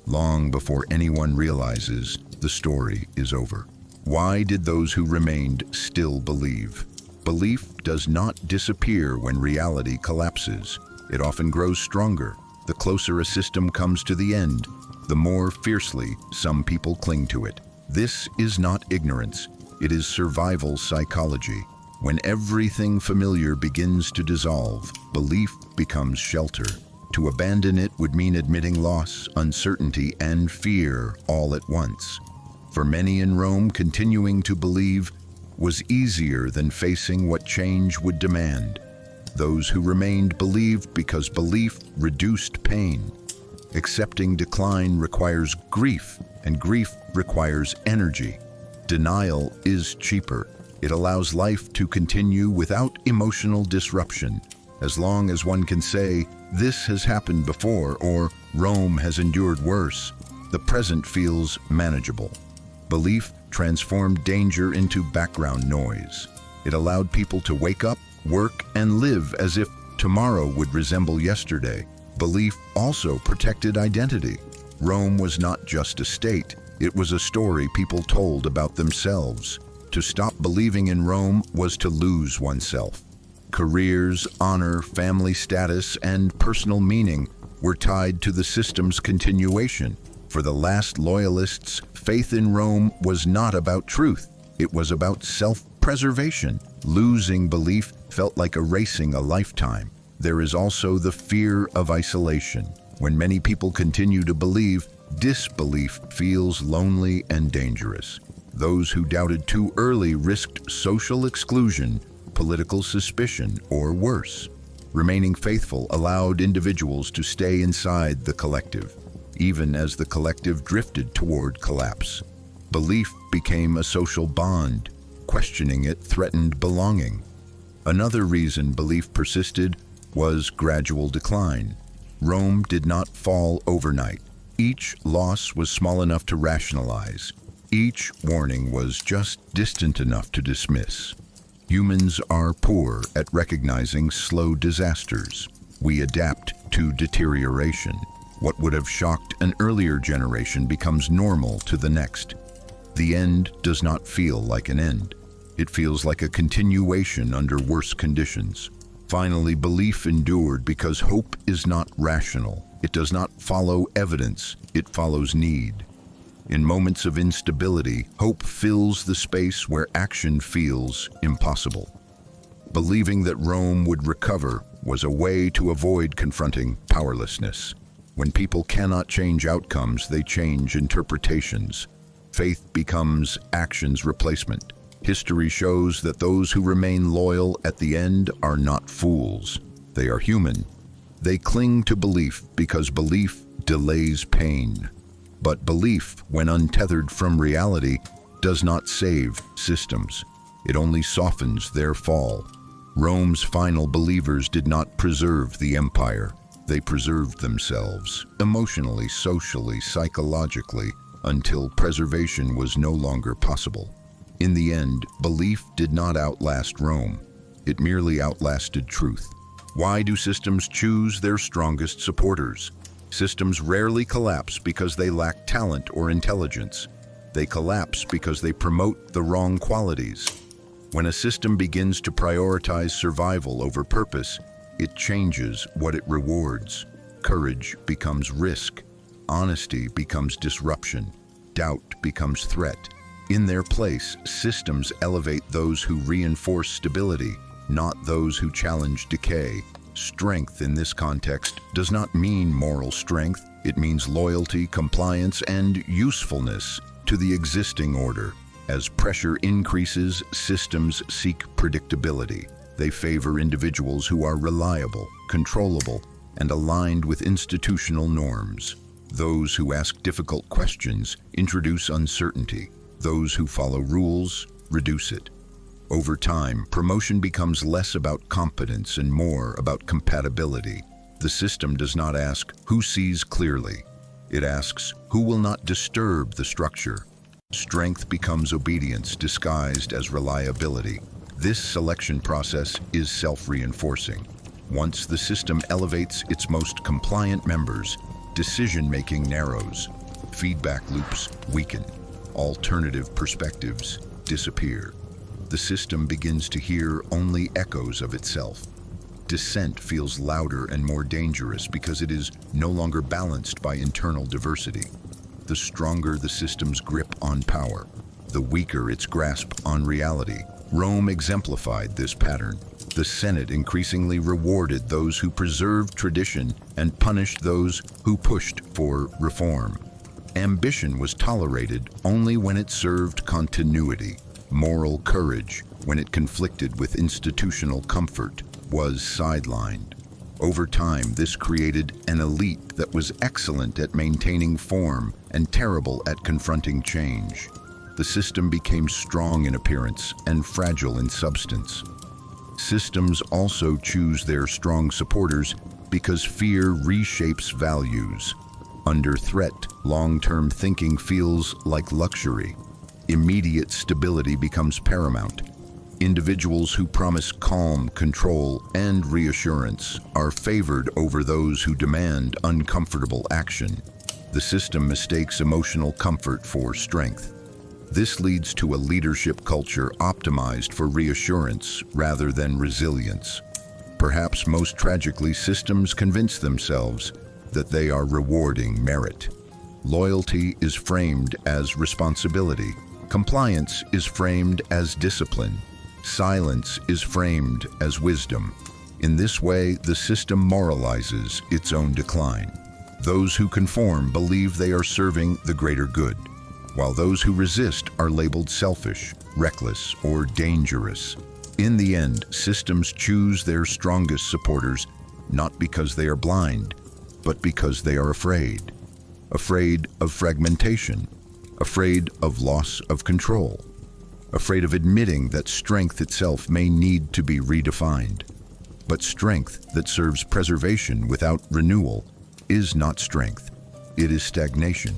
Long before anyone realizes, the story is over. Why did those who remained still believe? Belief does not disappear when reality collapses. It often grows stronger. The closer a system comes to the end, the more fiercely some people cling to it. This is not ignorance. It is survival psychology. When everything familiar begins to dissolve, belief becomes shelter. To abandon it would mean admitting loss, uncertainty, and fear all at once. For many in Rome, continuing to believe was easier than facing what change would demand. Those who remained believed because belief reduced pain. Accepting decline requires grief, and grief requires energy. Denial is cheaper. It allows life to continue without emotional disruption. As long as one can say, "This has happened before," or "Rome has endured worse," the present feels manageable. Belief transformed danger into background noise. It allowed people to wake up, work, and live as if tomorrow would resemble yesterday. Belief also protected identity. Rome was not just a state, it was a story people told about themselves. To stop believing in Rome was to lose oneself. Careers, honor, family status, and personal meaning were tied to the system's continuation. For the last loyalists, faith in Rome was not about truth. It was about self-preservation. Losing belief felt like erasing a lifetime. There is also the fear of isolation. When many people continue to believe, disbelief feels lonely and dangerous. Those who doubted too early risked social exclusion, political suspicion, or worse. Remaining faithful allowed individuals to stay inside the collective, even as the collective drifted toward collapse. Belief became a social bond. Questioning it threatened belonging. Another reason belief persisted was gradual decline. Rome did not fall overnight. Each loss was small enough to rationalize. Each warning was just distant enough to dismiss. Humans are poor at recognizing slow disasters. We adapt to deterioration. What would have shocked an earlier generation becomes normal to the next. The end does not feel like an end. It feels like a continuation under worse conditions. Finally, belief endured because hope is not rational. It does not follow evidence, it follows need. In moments of instability, hope fills the space where action feels impossible. Believing that Rome would recover was a way to avoid confronting powerlessness. When people cannot change outcomes, they change interpretations. Faith becomes action's replacement. History shows that those who remain loyal at the end are not fools. They are human. They cling to belief because belief delays pain. But belief, when untethered from reality, does not save systems. It only softens their fall. Rome's final believers did not preserve the empire. They preserved themselves, emotionally, socially, psychologically, until preservation was no longer possible. In the end, belief did not outlast Rome. It merely outlasted truth. Why do systems choose their strongest supporters? Systems rarely collapse because they lack talent or intelligence. They collapse because they promote the wrong qualities. When a system begins to prioritize survival over purpose, it changes what it rewards. Courage becomes risk. Honesty becomes disruption. Doubt becomes threat. In their place, systems elevate those who reinforce stability, not those who challenge decay. Strength in this context does not mean moral strength. It means loyalty, compliance, and usefulness to the existing order. As pressure increases, systems seek predictability. They favor individuals who are reliable, controllable, and aligned with institutional norms. Those who ask difficult questions introduce uncertainty. Those who follow rules reduce it. Over time, promotion becomes less about competence and more about compatibility. The system does not ask who sees clearly. It asks who will not disturb the structure. Strength becomes obedience disguised as reliability. This selection process is self-reinforcing. Once the system elevates its most compliant members, decision-making narrows, feedback loops weaken, alternative perspectives disappear. The system begins to hear only echoes of itself. Dissent feels louder and more dangerous because it is no longer balanced by internal diversity. The stronger the system's grip on power, the weaker its grasp on reality. Rome exemplified this pattern. The Senate increasingly rewarded those who preserved tradition and punished those who pushed for reform. Ambition was tolerated only when it served continuity. Moral courage, when it conflicted with institutional comfort, was sidelined. Over time, this created an elite that was excellent at maintaining form and terrible at confronting change. The system became strong in appearance and fragile in substance. Systems also choose their strong supporters because fear reshapes values. Under threat, long-term thinking feels like luxury. Immediate stability becomes paramount. Individuals who promise calm, control, and reassurance are favored over those who demand uncomfortable action. The system mistakes emotional comfort for strength. This leads to a leadership culture optimized for reassurance rather than resilience. Perhaps most tragically, systems convince themselves that they are rewarding merit. Loyalty is framed as responsibility. Compliance is framed as discipline. Silence is framed as wisdom. In this way, the system moralizes its own decline. Those who conform believe they are serving the greater good, while those who resist are labeled selfish, reckless, or dangerous. In the end, systems choose their strongest supporters not because they are blind, but because they are afraid. Afraid of fragmentation, afraid of loss of control, afraid of admitting that strength itself may need to be redefined. But strength that serves preservation without renewal is not strength. It is stagnation.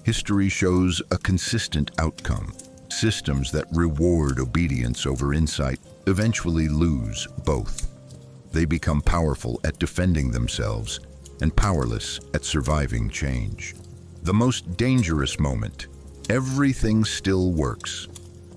History shows a consistent outcome. Systems that reward obedience over insight eventually lose both. They become powerful at defending themselves and powerless at surviving change. The most dangerous moment. Everything still works.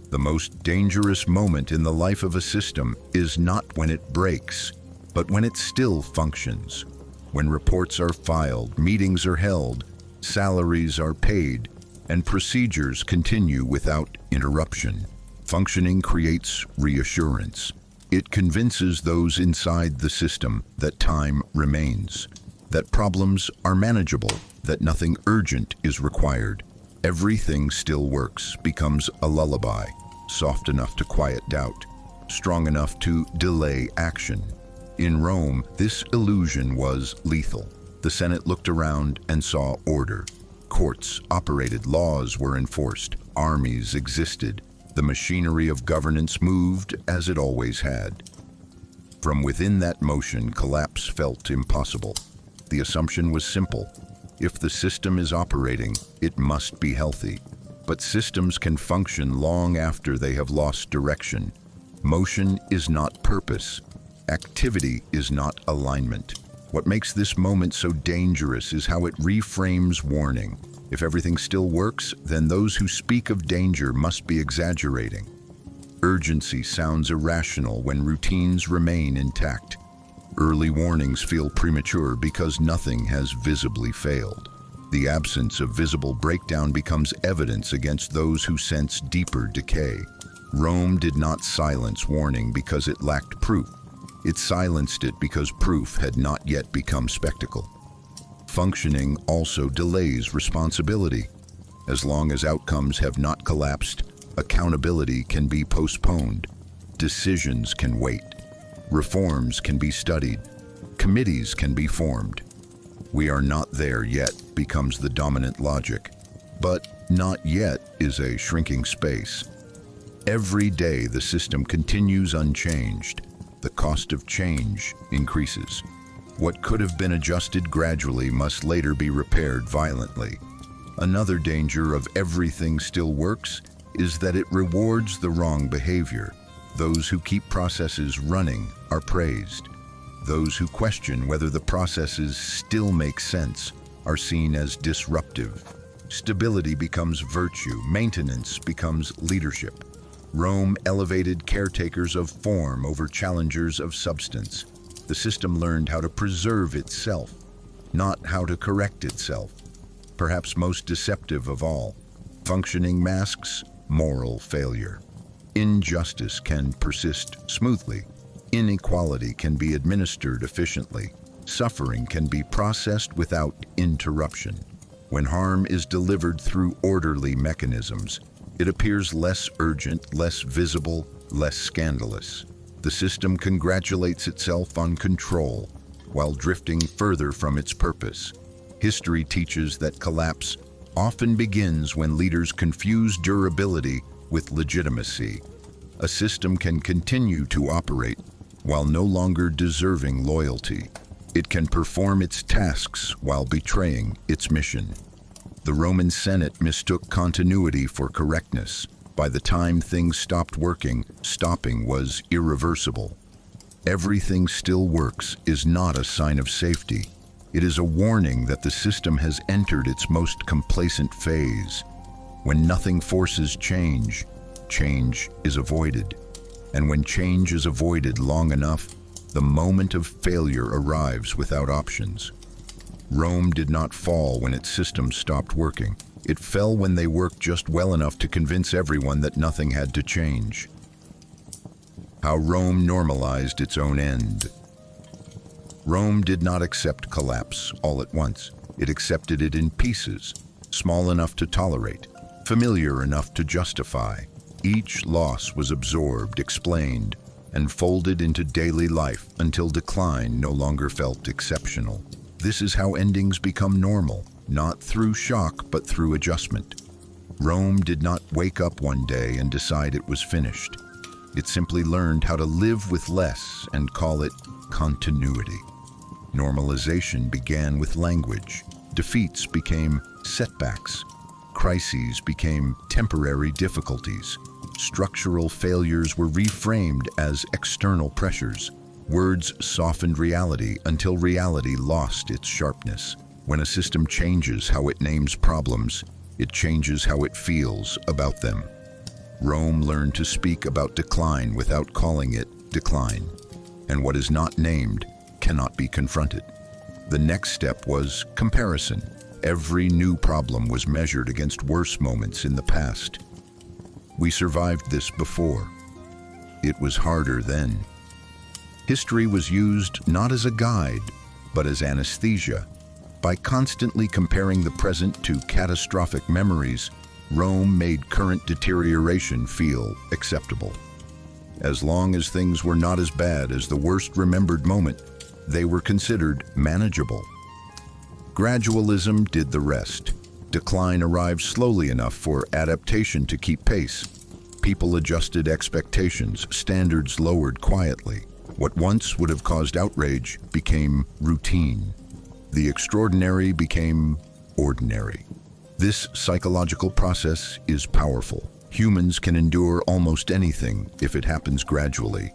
The most dangerous moment in the life of a system is not when it breaks, but when it still functions. When reports are filed, meetings are held, salaries are paid, and procedures continue without interruption. Functioning creates reassurance. It convinces those inside the system that time remains, that problems are manageable, that nothing urgent is required. Everything still works becomes a lullaby, soft enough to quiet doubt, strong enough to delay action. In Rome, this illusion was lethal. The Senate looked around and saw order. Courts operated, laws were enforced, armies existed. The machinery of governance moved as it always had. From within that motion, collapse felt impossible. The assumption was simple. If the system is operating, it must be healthy. But systems can function long after they have lost direction. Motion is not purpose. Activity is not alignment. What makes this moment so dangerous is how it reframes warning. If everything still works, then those who speak of danger must be exaggerating. Urgency sounds irrational when routines remain intact. Early warnings feel premature because nothing has visibly failed. The absence of visible breakdown becomes evidence against those who sense deeper decay. Rome did not silence warning because it lacked proof. It silenced it because proof had not yet become spectacle. Functioning also delays responsibility. As long as outcomes have not collapsed, accountability can be postponed. Decisions can wait. Reforms can be studied. Committees can be formed. We are not there yet becomes the dominant logic. But not yet is a shrinking space. Every day the system continues unchanged. The cost of change increases. What could have been adjusted gradually must later be repaired violently. Another danger of everything still works is that it rewards the wrong behavior. Those who keep processes running are praised. Those who question whether the processes still make sense are seen as disruptive. Stability becomes virtue, maintenance becomes leadership. Rome elevated caretakers of form over challengers of substance. The system learned how to preserve itself, not how to correct itself. Perhaps most deceptive of all, functioning masks moral failure. Injustice can persist smoothly. Inequality can be administered efficiently. Suffering can be processed without interruption. When harm is delivered through orderly mechanisms, it appears less urgent, less visible, less scandalous. The system congratulates itself on control while drifting further from its purpose. History teaches that collapse often begins when leaders confuse durability with legitimacy. A system can continue to operate while no longer deserving loyalty. It can perform its tasks while betraying its mission. The Roman Senate mistook continuity for correctness. By the time things stopped working, stopping was irreversible. Everything still works is not a sign of safety. It is a warning that the system has entered its most complacent phase. When nothing forces change, change is avoided. And when change is avoided long enough, the moment of failure arrives without options. Rome did not fall when its systems stopped working. It fell when they worked just well enough to convince everyone that nothing had to change. How Rome normalized its own end. Rome did not accept collapse all at once. It accepted it in pieces, small enough to tolerate, familiar enough to justify. Each loss was absorbed, explained, and folded into daily life until decline no longer felt exceptional. This is how endings become normal, not through shock but through adjustment. Rome did not wake up one day and decide it was finished. It simply learned how to live with less and call it continuity. Normalization began with language. Defeats became setbacks. Crises became temporary difficulties. Structural failures were reframed as external pressures. Words softened reality until reality lost its sharpness. When a system changes how it names problems, it changes how it feels about them. Rome learned to speak about decline without calling it decline. And what is not named cannot be confronted. The next step was comparison. Every new problem was measured against worse moments in the past. We survived this before. It was harder then. History was used not as a guide, but as anesthesia. By constantly comparing the present to catastrophic memories, Rome made current deterioration feel acceptable. As long as things were not as bad as the worst remembered moment, they were considered manageable. Gradualism did the rest. Decline arrived slowly enough for adaptation to keep pace. People adjusted expectations, standards lowered quietly. What once would have caused outrage became routine. The extraordinary became ordinary. This psychological process is powerful. Humans can endure almost anything if it happens gradually.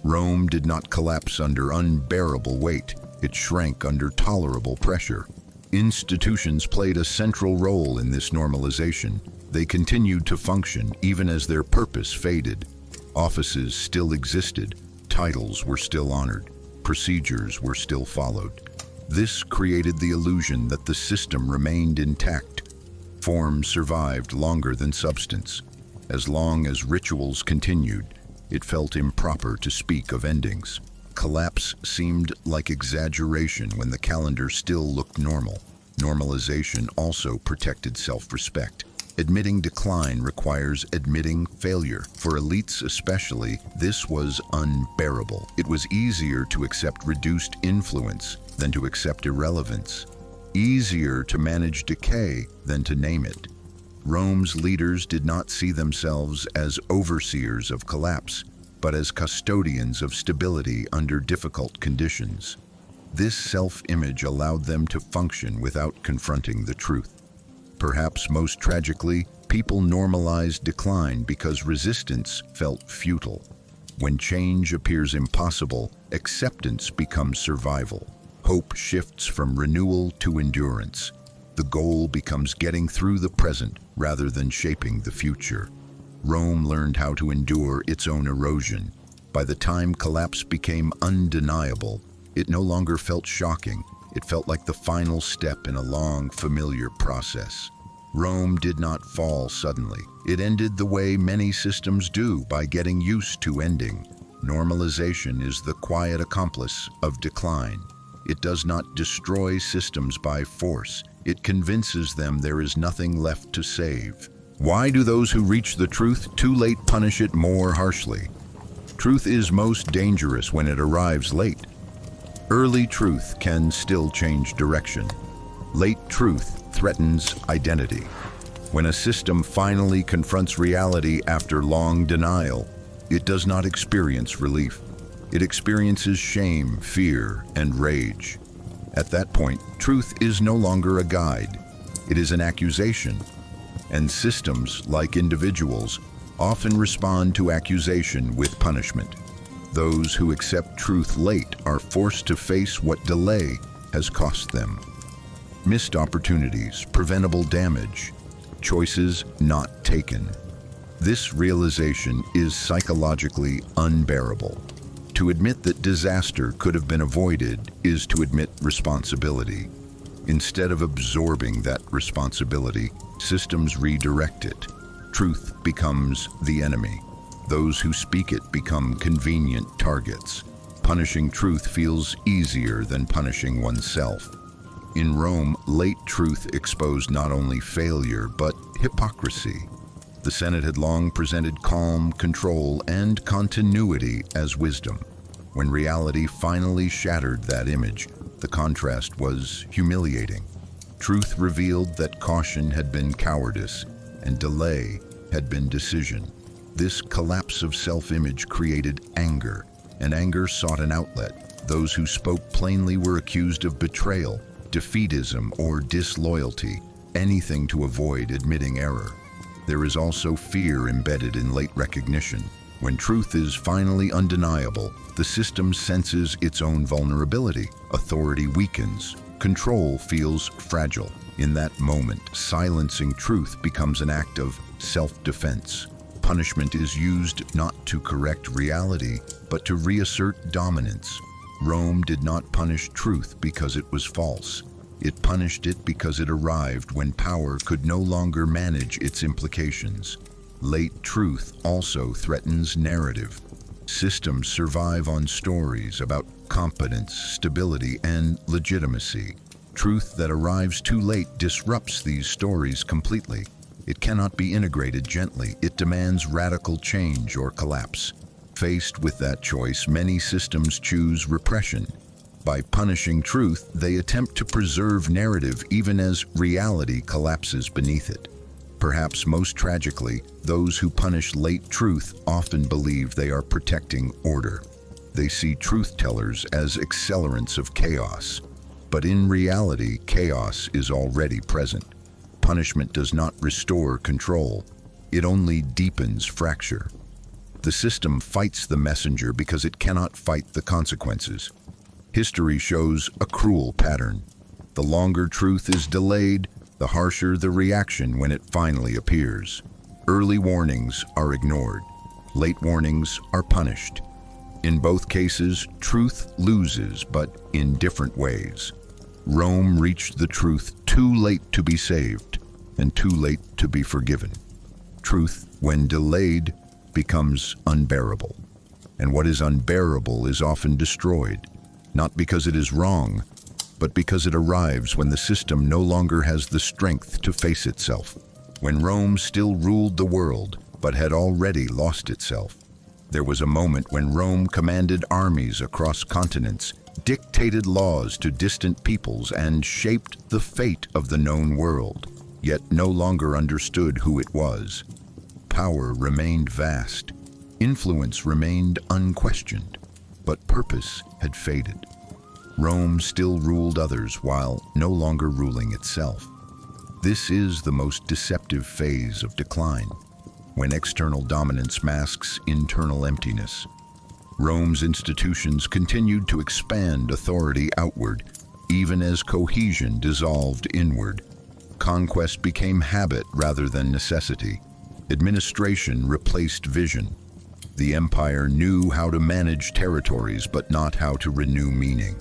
Rome did not collapse under unbearable weight. It shrank under tolerable pressure. Institutions played a central role in this normalization. They continued to function even as their purpose faded. Offices still existed. Titles were still honored. Procedures were still followed. This created the illusion that the system remained intact. Form survived longer than substance. As long as rituals continued, it felt improper to speak of endings. Collapse seemed like exaggeration when the calendar still looked normal. Normalization also protected self-respect. Admitting decline requires admitting failure. For elites especially, this was unbearable. It was easier to accept reduced influence than to accept irrelevance. Easier to manage decay than to name it. Rome's leaders did not see themselves as overseers of collapse, but as custodians of stability under difficult conditions. This self-image allowed them to function without confronting the truth. Perhaps most tragically, people normalized decline because resistance felt futile. When change appears impossible, acceptance becomes survival. Hope shifts from renewal to endurance. The goal becomes getting through the present rather than shaping the future. Rome learned how to endure its own erosion. By the time collapse became undeniable, it no longer felt shocking. It felt like the final step in a long, familiar process. Rome did not fall suddenly. It ended the way many systems do, by getting used to ending. Normalization is the quiet accomplice of decline. It does not destroy systems by force. It convinces them there is nothing left to save. Why do those who reach the truth too late punish it more harshly? Truth is most dangerous when it arrives late. Early truth can still change direction. Late truth threatens identity. When a system finally confronts reality after long denial, it does not experience relief. It experiences shame, fear, and rage. At that point, truth is no longer a guide. It is an accusation. And systems, like individuals, often respond to accusation with punishment. Those who accept truth late are forced to face what delay has cost them. Missed opportunities, preventable damage, choices not taken. This realization is psychologically unbearable. To admit that disaster could have been avoided is to admit responsibility. Instead of absorbing that responsibility, systems redirect it. Truth becomes the enemy. Those who speak it become convenient targets. Punishing truth feels easier than punishing oneself. In Rome, late truth exposed not only failure, but hypocrisy. The Senate had long presented calm, control, and continuity as wisdom. When reality finally shattered that image, the contrast was humiliating. Truth revealed that caution had been cowardice, and delay had been decision. This collapse of self-image created anger, and anger sought an outlet. Those who spoke plainly were accused of betrayal, defeatism, or disloyalty, anything to avoid admitting error. There is also fear embedded in late recognition. When truth is finally undeniable, the system senses its own vulnerability. Authority weakens. Control feels fragile. In that moment, silencing truth becomes an act of self-defense. Punishment is used not to correct reality, but to reassert dominance. Rome did not punish truth because it was false. It punished it because it arrived when power could no longer manage its implications. Late truth also threatens narrative. Systems survive on stories about competence, stability, and legitimacy. Truth that arrives too late disrupts these stories completely. It cannot be integrated gently. It demands radical change or collapse. Faced with that choice, many systems choose repression. By punishing truth, they attempt to preserve narrative even as reality collapses beneath it. Perhaps most tragically, those who punish late truth often believe they are protecting order. They see truth-tellers as accelerants of chaos. But in reality, chaos is already present. Punishment does not restore control. It only deepens fracture. The system fights the messenger because it cannot fight the consequences. History shows a cruel pattern. The longer truth is delayed, the harsher the reaction when it finally appears. Early warnings are ignored. Late warnings are punished. In both cases, truth loses, but in different ways. Rome reached the truth too late to be saved, and too late to be forgiven. Truth, when delayed, becomes unbearable. And what is unbearable is often destroyed, not because it is wrong, but because it arrives when the system no longer has the strength to face itself. When Rome still ruled the world, but had already lost itself. There was a moment when Rome commanded armies across continents, dictated laws to distant peoples, and shaped the fate of the known world, yet no longer understood who it was. Power remained vast. Influence remained unquestioned, but purpose had faded. Rome still ruled others while no longer ruling itself. This is the most deceptive phase of decline, when external dominance masks internal emptiness. Rome's institutions continued to expand authority outward, even as cohesion dissolved inward. Conquest became habit rather than necessity. Administration replaced vision. The empire knew how to manage territories, but not how to renew meaning.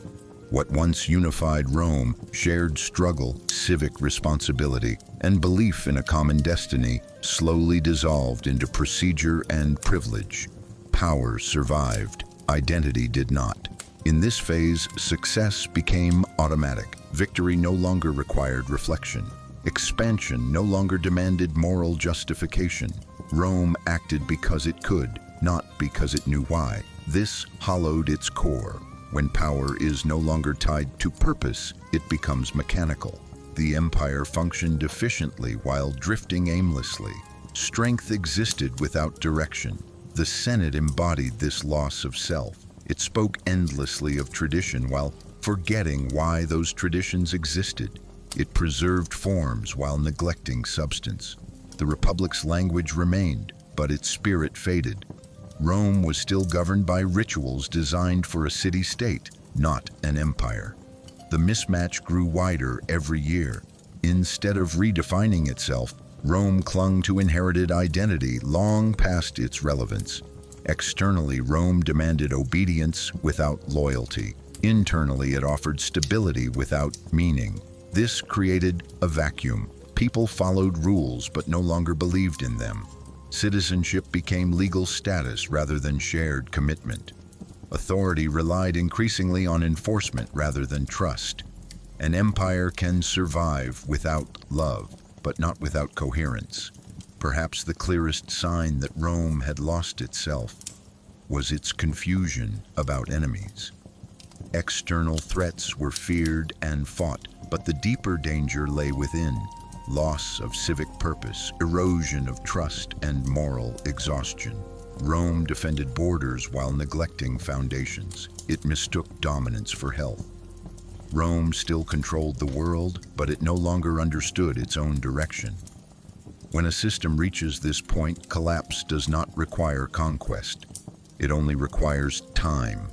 What once unified Rome, shared struggle, civic responsibility, and belief in a common destiny, slowly dissolved into procedure and privilege. Power survived, identity did not. In this phase, success became automatic. Victory no longer required reflection. Expansion no longer demanded moral justification. Rome acted because it could, not because it knew why. This hollowed its core. When power is no longer tied to purpose, it becomes mechanical. The empire functioned efficiently while drifting aimlessly. Strength existed without direction. The Senate embodied this loss of self. It spoke endlessly of tradition while forgetting why those traditions existed. It preserved forms while neglecting substance. The Republic's language remained, but its spirit faded. Rome was still governed by rituals designed for a city-state, not an empire. The mismatch grew wider every year. Instead of redefining itself, Rome clung to inherited identity long past its relevance. Externally, Rome demanded obedience without loyalty. Internally, it offered stability without meaning. This created a vacuum. People followed rules but no longer believed in them. Citizenship became legal status rather than shared commitment. Authority relied increasingly on enforcement rather than trust. An empire can survive without love, but not without coherence. Perhaps the clearest sign that Rome had lost itself was its confusion about enemies. External threats were feared and fought, but the deeper danger lay within. Loss of civic purpose, erosion of trust, and moral exhaustion. Rome defended borders while neglecting foundations. It mistook dominance for health. Rome still controlled the world, but it no longer understood its own direction. When a system reaches this point, collapse does not require conquest. It only requires time.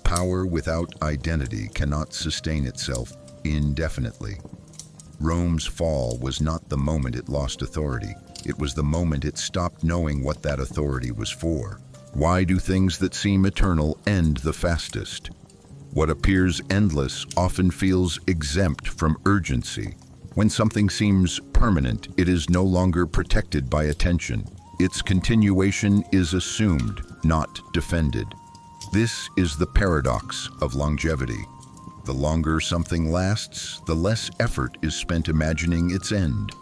Power without identity cannot sustain itself indefinitely. Rome's fall was not the moment it lost authority. It was the moment it stopped knowing what that authority was for. Why do things that seem eternal end the fastest? What appears endless often feels exempt from urgency. When something seems permanent, it is no longer protected by attention. Its continuation is assumed, not defended. This is the paradox of longevity. The longer something lasts, the less effort is spent imagining its end.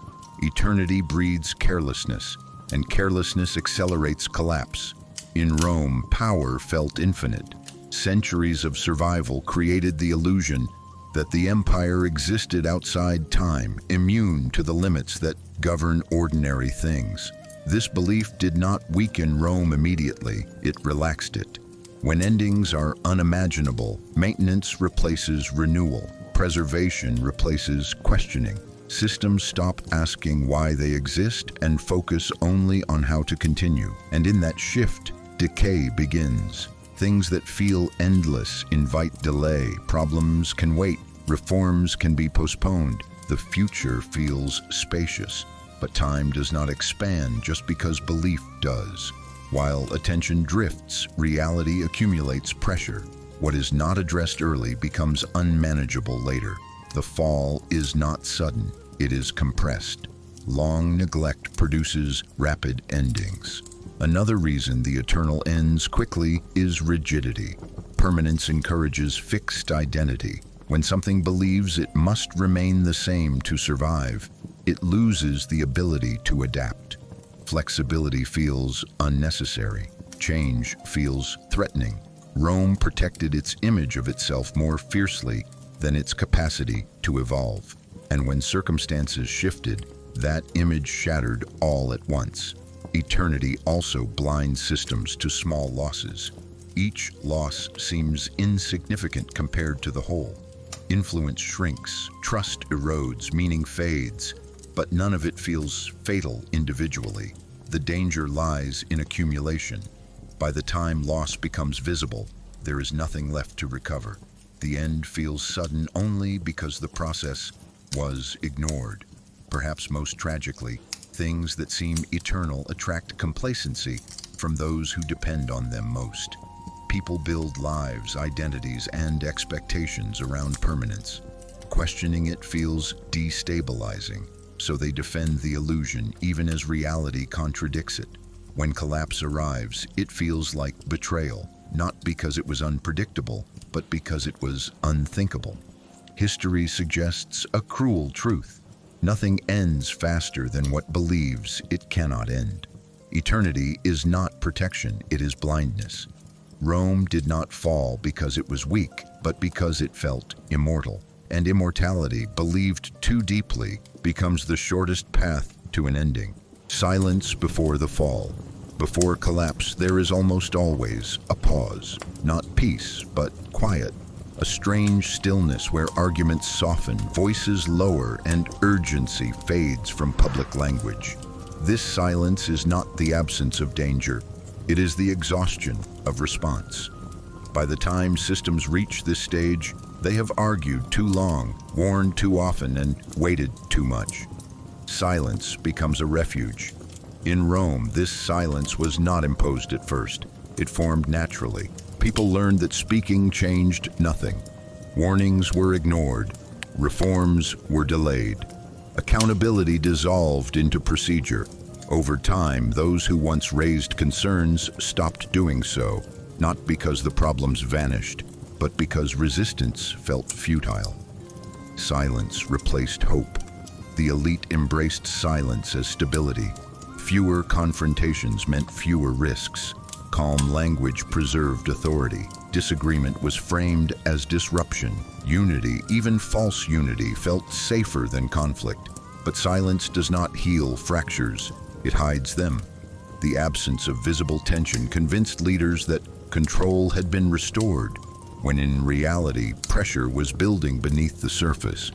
Eternity breeds carelessness, and carelessness accelerates collapse. In Rome, power felt infinite. Centuries of survival created the illusion that the empire existed outside time, immune to the limits that govern ordinary things. This belief did not weaken Rome immediately, it relaxed it. When endings are unimaginable, maintenance replaces renewal, preservation replaces questioning. Systems stop asking why they exist and focus only on how to continue. And in that shift, decay begins. Things that feel endless invite delay. Problems can wait. Reforms can be postponed. The future feels spacious. But time does not expand just because belief does. While attention drifts, reality accumulates pressure. What is not addressed early becomes unmanageable later. The fall is not sudden, it is compressed. Long neglect produces rapid endings. Another reason the eternal ends quickly is rigidity. Permanence encourages fixed identity. When something believes it must remain the same to survive, it loses the ability to adapt. Flexibility feels unnecessary. Change feels threatening. Rome protected its image of itself more fiercely than its capacity to evolve. And when circumstances shifted, that image shattered all at once. Eternity also blinds systems to small losses. Each loss seems insignificant compared to the whole. Influence shrinks, trust erodes, meaning fades, but none of it feels fatal individually. The danger lies in accumulation. By the time loss becomes visible, there is nothing left to recover. The end feels sudden only because the process was ignored. Perhaps most tragically, things that seem eternal attract complacency from those who depend on them most. People build lives, identities, and expectations around permanence. Questioning it feels destabilizing, so they defend the illusion even as reality contradicts it. When collapse arrives, it feels like betrayal, not because it was unpredictable, but because it was unthinkable. History suggests a cruel truth. Nothing ends faster than what believes it cannot end. Eternity is not protection, it is blindness. Rome did not fall because it was weak, but because it felt immortal. And immortality, believed too deeply, becomes the shortest path to an ending. Silence before the fall. Before collapse, there is almost always a pause. Not peace, but quiet. A strange stillness where arguments soften, voices lower, and urgency fades from public language. This silence is not the absence of danger. It is the exhaustion of response. By the time systems reach this stage, they have argued too long, warned too often, and waited too much. Silence becomes a refuge. In Rome, this silence was not imposed at first. It formed naturally. People learned that speaking changed nothing. Warnings were ignored. Reforms were delayed. Accountability dissolved into procedure. Over time, those who once raised concerns stopped doing so, not because the problems vanished, but because resistance felt futile. Silence replaced hope. The elite embraced silence as stability. Fewer confrontations meant fewer risks. Calm language preserved authority. Disagreement was framed as disruption. Unity, even false unity, felt safer than conflict. But silence does not heal fractures. It hides them. The absence of visible tension convinced leaders that control had been restored, when in reality, pressure was building beneath the surface.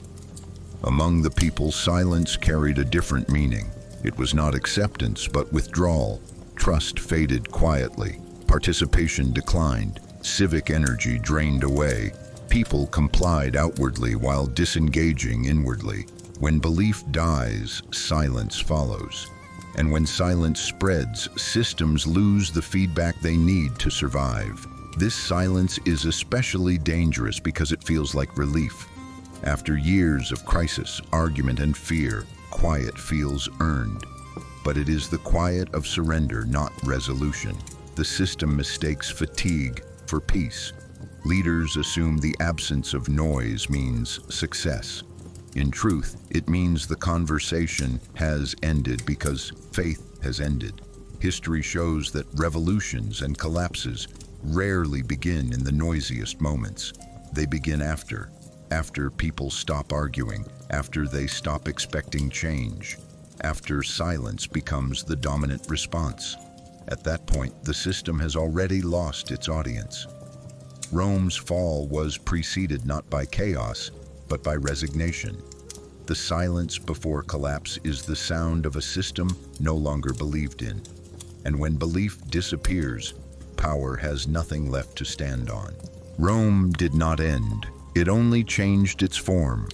Among the people, silence carried a different meaning. It was not acceptance, but withdrawal. Trust faded quietly. Participation declined. Civic energy drained away. People complied outwardly while disengaging inwardly. When belief dies, silence follows. And when silence spreads, systems lose the feedback they need to survive. This silence is especially dangerous because it feels like relief. After years of crisis, argument, and fear, quiet feels earned. But it is the quiet of surrender, not resolution. The system mistakes fatigue for peace. Leaders assume the absence of noise means success. In truth, it means the conversation has ended because faith has ended. History shows that revolutions and collapses rarely begin in the noisiest moments. They begin after people stop arguing, after they stop expecting change, after silence becomes the dominant response. At that point, the system has already lost its audience. Rome's fall was preceded not by chaos, but by resignation. The silence before collapse is the sound of a system no longer believed in. And when belief disappears, power has nothing left to stand on. Rome did not end. It only changed its form.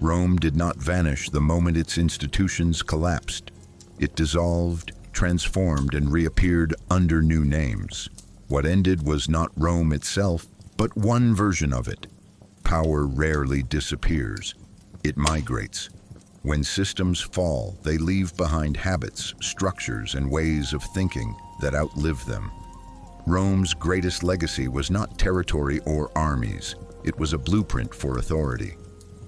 Rome did not vanish the moment its institutions collapsed. It dissolved, transformed, and reappeared under new names. What ended was not Rome itself, but one version of it. Power rarely disappears. It migrates. When systems fall, they leave behind habits, structures, and ways of thinking that outlive them. Rome's greatest legacy was not territory or armies. It was a blueprint for authority.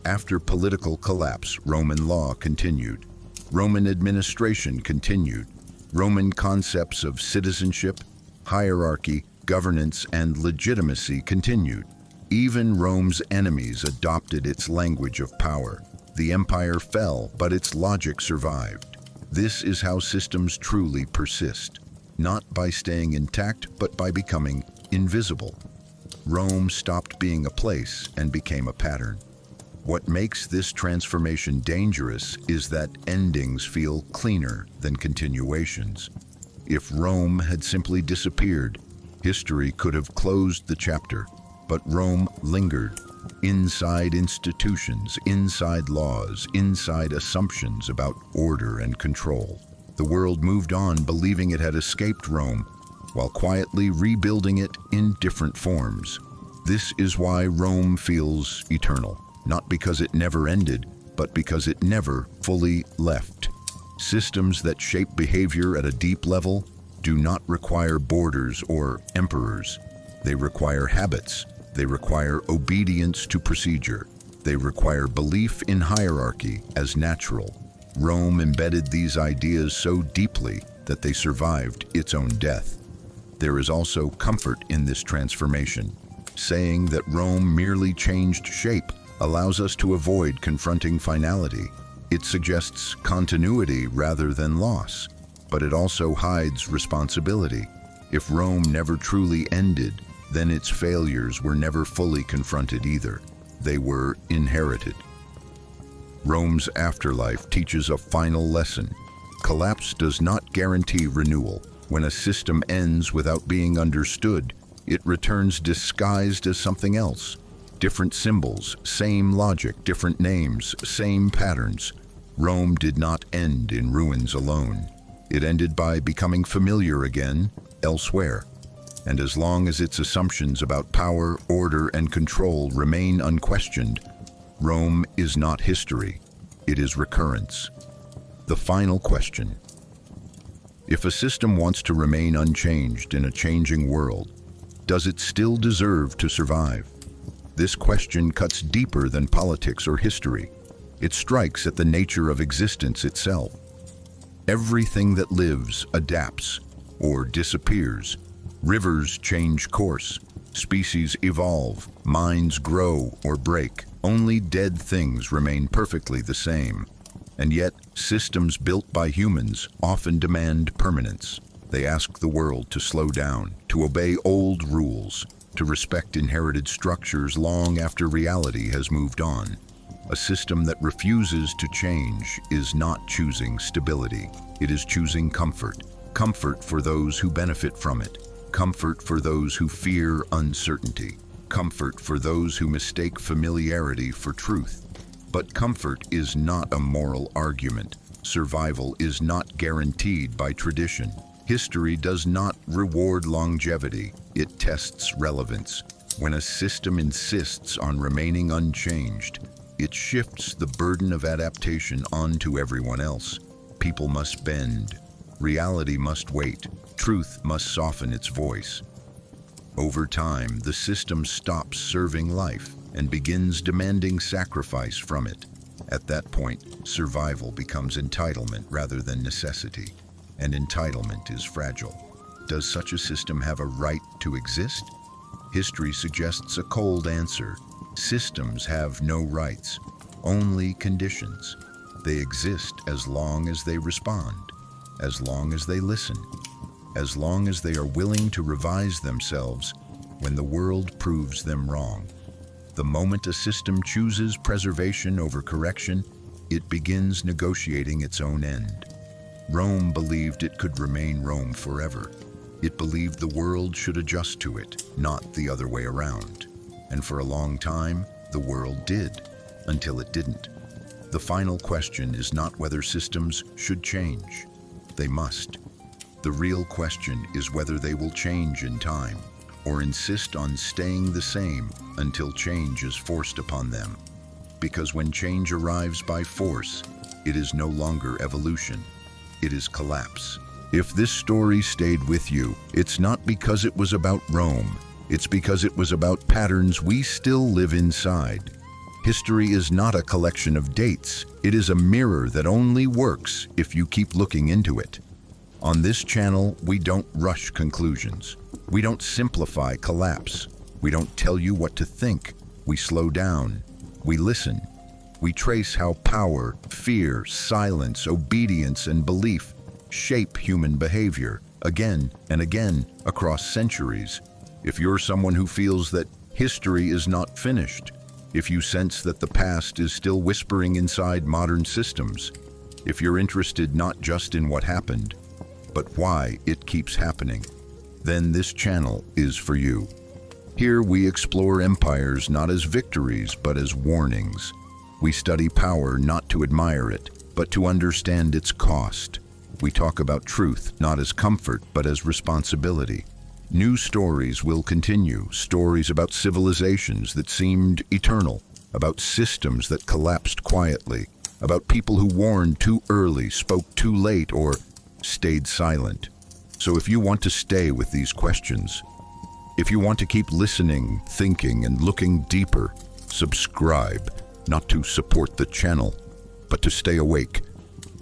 After political collapse, Roman law continued. Roman administration continued. Roman concepts of citizenship, hierarchy, governance, and legitimacy continued. Even Rome's enemies adopted its language of power. The empire fell, but its logic survived. This is how systems truly persist, not by staying intact, but by becoming invisible. Rome stopped being a place and became a pattern. What makes this transformation dangerous is that endings feel cleaner than continuations. If Rome had simply disappeared, history could have closed the chapter, but Rome lingered. Inside institutions, inside laws, inside assumptions about order and control. The world moved on believing it had escaped Rome, while quietly rebuilding it in different forms. This is why Rome feels eternal, not because it never ended, but because it never fully left. Systems that shape behavior at a deep level do not require borders or emperors. They require habits. They require obedience to procedure. They require belief in hierarchy as natural. Rome embedded these ideas so deeply that they survived its own death. There is also comfort in this transformation. Saying that Rome merely changed shape allows us to avoid confronting finality. It suggests continuity rather than loss, but it also hides responsibility. If Rome never truly ended, then its failures were never fully confronted either. They were inherited. Rome's afterlife teaches a final lesson. Collapse does not guarantee renewal. When a system ends without being understood, it returns disguised as something else. Different symbols, same logic, different names, same patterns. Rome did not end in ruins alone. It ended by becoming familiar again, elsewhere. And as long as its assumptions about power, order, and control remain unquestioned, Rome is not history, it is recurrence. The final question. If a system wants to remain unchanged in a changing world, does it still deserve to survive? This question cuts deeper than politics or history. It strikes at the nature of existence itself. Everything that lives adapts or disappears. Rivers change course. Species evolve. Minds grow or break. Only dead things remain perfectly the same. And yet, systems built by humans often demand permanence. They ask the world to slow down, to obey old rules, to respect inherited structures long after reality has moved on. A system that refuses to change is not choosing stability. It is choosing comfort. Comfort for those who benefit from it. Comfort for those who fear uncertainty. Comfort for those who mistake familiarity for truth. But comfort is not a moral argument. Survival is not guaranteed by tradition. History does not reward longevity, it tests relevance. When a system insists on remaining unchanged, it shifts the burden of adaptation onto everyone else. People must bend. Reality must wait. Truth must soften its voice. Over time, the system stops serving life and begins demanding sacrifice from it. At that point, survival becomes entitlement rather than necessity, and entitlement is fragile. Does such a system have a right to exist? History suggests a cold answer. Systems have no rights, only conditions. They exist as long as they respond, as long as they listen, as long as they are willing to revise themselves when the world proves them wrong. The moment a system chooses preservation over correction, it begins negotiating its own end. Rome believed it could remain Rome forever. It believed the world should adjust to it, not the other way around. And for a long time, the world did, until it didn't. The final question is not whether systems should change. They must. The real question is whether they will change in time, or insist on staying the same until change is forced upon them. Because when change arrives by force, it is no longer evolution, it is collapse. If this story stayed with you, it's not because it was about Rome, it's because it was about patterns we still live inside. History is not a collection of dates, it is a mirror that only works if you keep looking into it. On this channel, we don't rush conclusions. We don't simplify collapse. We don't tell you what to think. We slow down. We listen. We trace how power, fear, silence, obedience, and belief shape human behavior again and again across centuries. If you're someone who feels that history is not finished, if you sense that the past is still whispering inside modern systems, if you're interested not just in what happened, but why it keeps happening, then this channel is for you. Here we explore empires not as victories, but as warnings. We study power not to admire it, but to understand its cost. We talk about truth not as comfort, but as responsibility. New stories will continue, stories about civilizations that seemed eternal, about systems that collapsed quietly, about people who warned too early, spoke too late, or stayed silent. So if you want to stay with these questions, if you want to keep listening, thinking, and looking deeper, subscribe, not to support the channel, but to stay awake.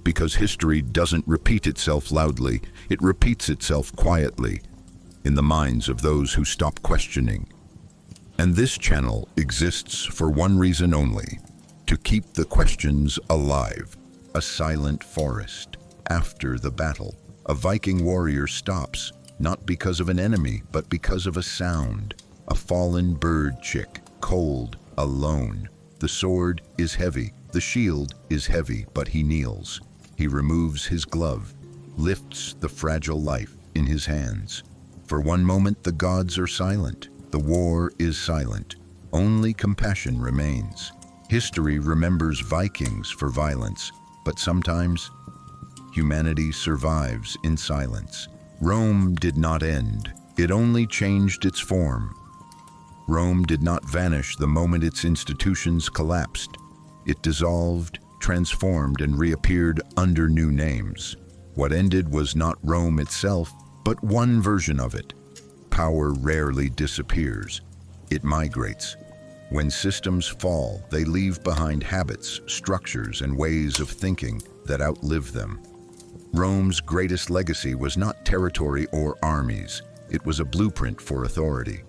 Because history doesn't repeat itself loudly, it repeats itself quietly, in the minds of those who stop questioning. And this channel exists for one reason only, to keep the questions alive. A silent forest. After the battle, a Viking warrior stops, not because of an enemy, but because of a sound. A fallen bird chick, cold, alone. The sword is heavy, the shield is heavy, but he kneels. He removes his glove, lifts the fragile life in his hands. For one moment the gods are silent, the war is silent, only compassion remains. History remembers Vikings for violence, but sometimes humanity survives in silence. Rome did not end, it only changed its form. Rome did not vanish the moment its institutions collapsed. It dissolved, transformed, and reappeared under new names. What ended was not Rome itself, but one version of it. Power rarely disappears, it migrates. When systems fall, they leave behind habits, structures, and ways of thinking that outlive them. Rome's greatest legacy was not territory or armies, it was a blueprint for authority.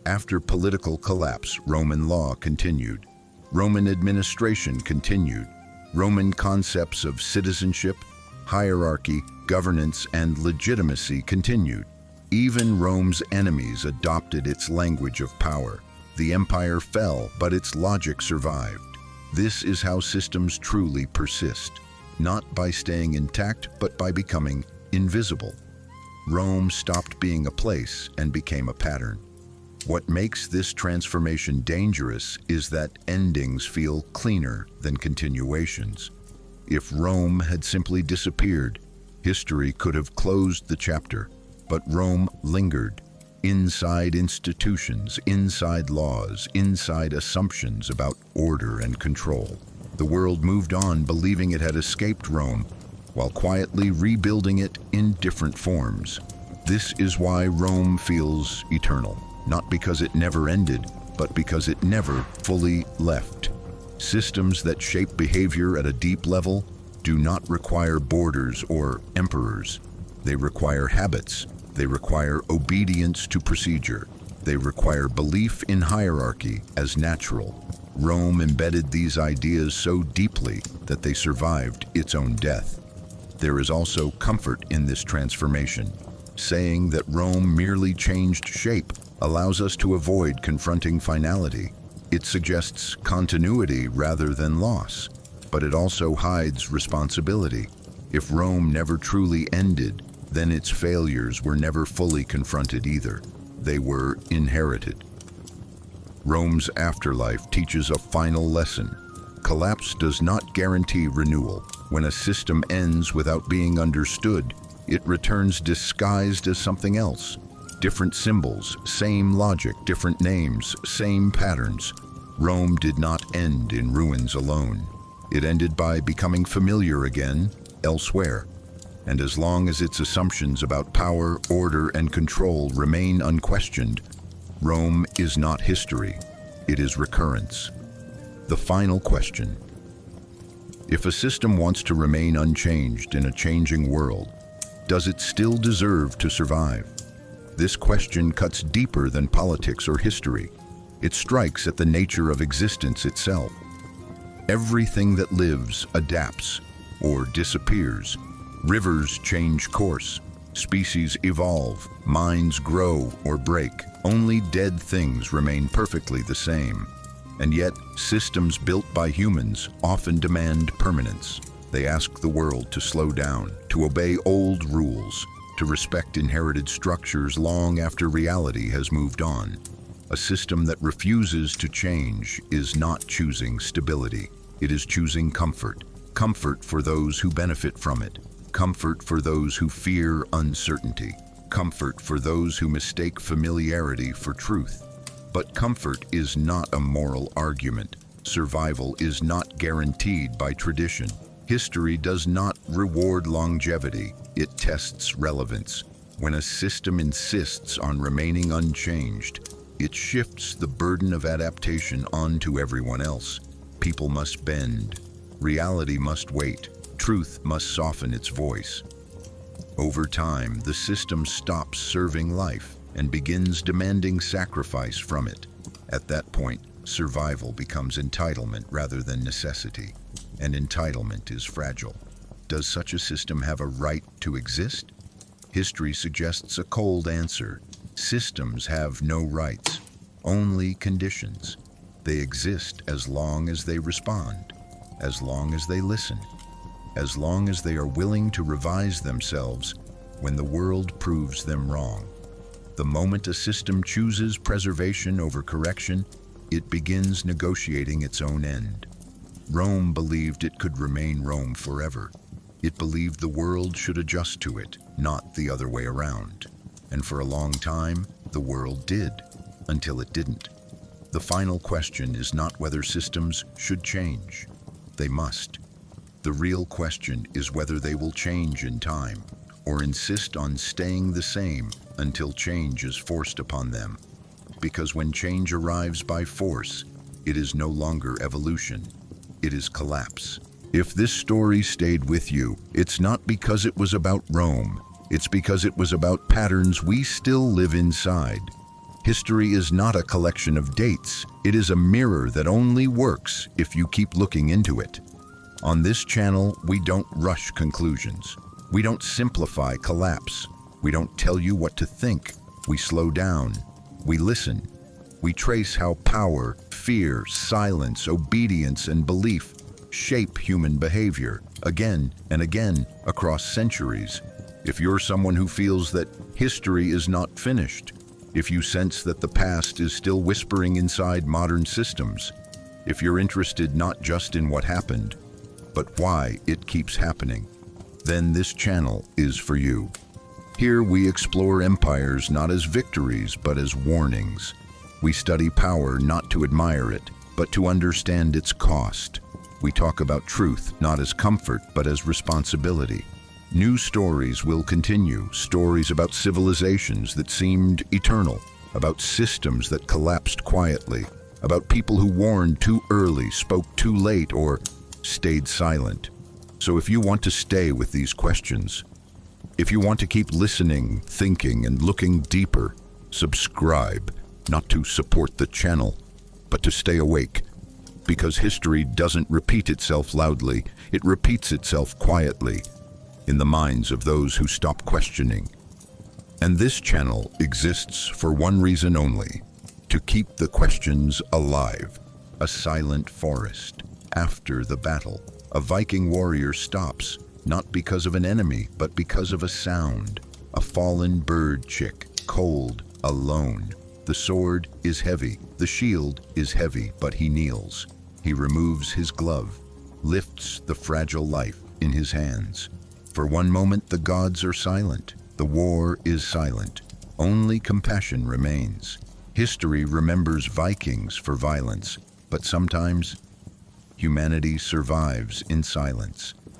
After political collapse, Roman law continued. Roman administration continued. Roman concepts of citizenship, hierarchy, governance, and legitimacy continued. Even Rome's enemies adopted its language of power. The empire fell, but its logic survived. This is how systems truly persist, not by staying intact, but by becoming invisible. Rome stopped being a place and became a pattern. What makes this transformation dangerous is that endings feel cleaner than continuations. If Rome had simply disappeared, history could have closed the chapter, but Rome lingered. Inside institutions, inside laws, inside assumptions about order and control. The world moved on believing it had escaped Rome, while quietly rebuilding it in different forms. This is why Rome feels eternal. not because it never ended, but because it never fully left. Systems that shape behavior at a deep level do not require borders or emperors. They require habits. They require obedience to procedure. They require belief in hierarchy as natural. Rome embedded these ideas so deeply that they survived its own death. There is also comfort in this transformation. Saying that Rome merely changed shape allows us to avoid confronting finality. It suggests continuity rather than loss, but it also hides responsibility. If Rome never truly ended, then its failures were never fully confronted either. They were inherited. Rome's afterlife teaches a final lesson. Collapse does not guarantee renewal. When a system ends without being understood, it returns disguised as something else. Different symbols, same logic, different names, same patterns. Rome did not end in ruins alone. It ended by becoming familiar again, elsewhere. And as long as its assumptions about power, order, and control remain unquestioned, Rome is not history, it is recurrence. The final question. If a system wants to remain unchanged in a changing world, does it still deserve to survive? This question cuts deeper than politics or history. It strikes at the nature of existence itself. Everything that lives adapts or disappears. Rivers change course. Species evolve. Minds grow or break. Only dead things remain perfectly the same. And yet, systems built by humans often demand permanence. They ask the world to slow down, to obey old rules, to respect inherited structures long after reality has moved on. A system that refuses to change is not choosing stability. It is choosing comfort. Comfort for those who benefit from it. Comfort for those who fear uncertainty. Comfort for those who mistake familiarity for truth. But comfort is not a moral argument. Survival is not guaranteed by tradition. History does not reward longevity, it tests relevance. When a system insists on remaining unchanged, it shifts the burden of adaptation onto everyone else. People must bend. Reality must wait. Truth must soften its voice. Over time, the system stops serving life and begins demanding sacrifice from it. At that point, survival becomes entitlement rather than necessity, and entitlement is fragile. Does such a system have a right to exist? History suggests a cold answer. Systems have no rights, only conditions. They exist as long as they respond, as long as they listen, as long as they are willing to revise themselves when the world proves them wrong. The moment a system chooses preservation over correction, it begins negotiating its own end. Rome believed it could remain Rome forever. It believed the world should adjust to it, not the other way around. And for a long time, the world did, until it didn't. The final question is not whether systems should change. They must. The real question is whether they will change in time, or insist on staying the same until change is forced upon them. Because when change arrives by force, it is no longer evolution, it is collapse. If this story stayed with you, it's not because it was about Rome, it's because it was about patterns we still live inside. History is not a collection of dates, it is a mirror that only works if you keep looking into it. On this channel, we don't rush conclusions. We don't simplify collapse. We don't tell you what to think. We slow down. We listen. We trace how power, fear, silence, obedience, and belief shape human behavior again and again across centuries. If you're someone who feels that history is not finished, if you sense that the past is still whispering inside modern systems, if you're interested not just in what happened, but why it keeps happening, then this channel is for you. Here we explore empires not as victories, but as warnings. We study power not to admire it, but to understand its cost. We talk about truth not as comfort, but as responsibility. New stories will continue, stories about civilizations that seemed eternal, about systems that collapsed quietly, about people who warned too early, spoke too late, or stayed silent. So if you want to stay with these questions, if you want to keep listening, thinking, and looking deeper, subscribe, not to support the channel, but to stay awake. Because history doesn't repeat itself loudly, it repeats itself quietly, in the minds of those who stop questioning. And this channel exists for one reason only: to keep the questions alive. A silent forest. After the battle, a Viking warrior stops, not because of an enemy, but because of a sound. A fallen bird chick, cold, alone. The sword is heavy, the shield is heavy, but he kneels. He removes his glove, lifts the fragile life in his hands. For one moment the gods are silent. The war is silent. Only compassion remains. History remembers Vikings for violence, but sometimes humanity survives in silence.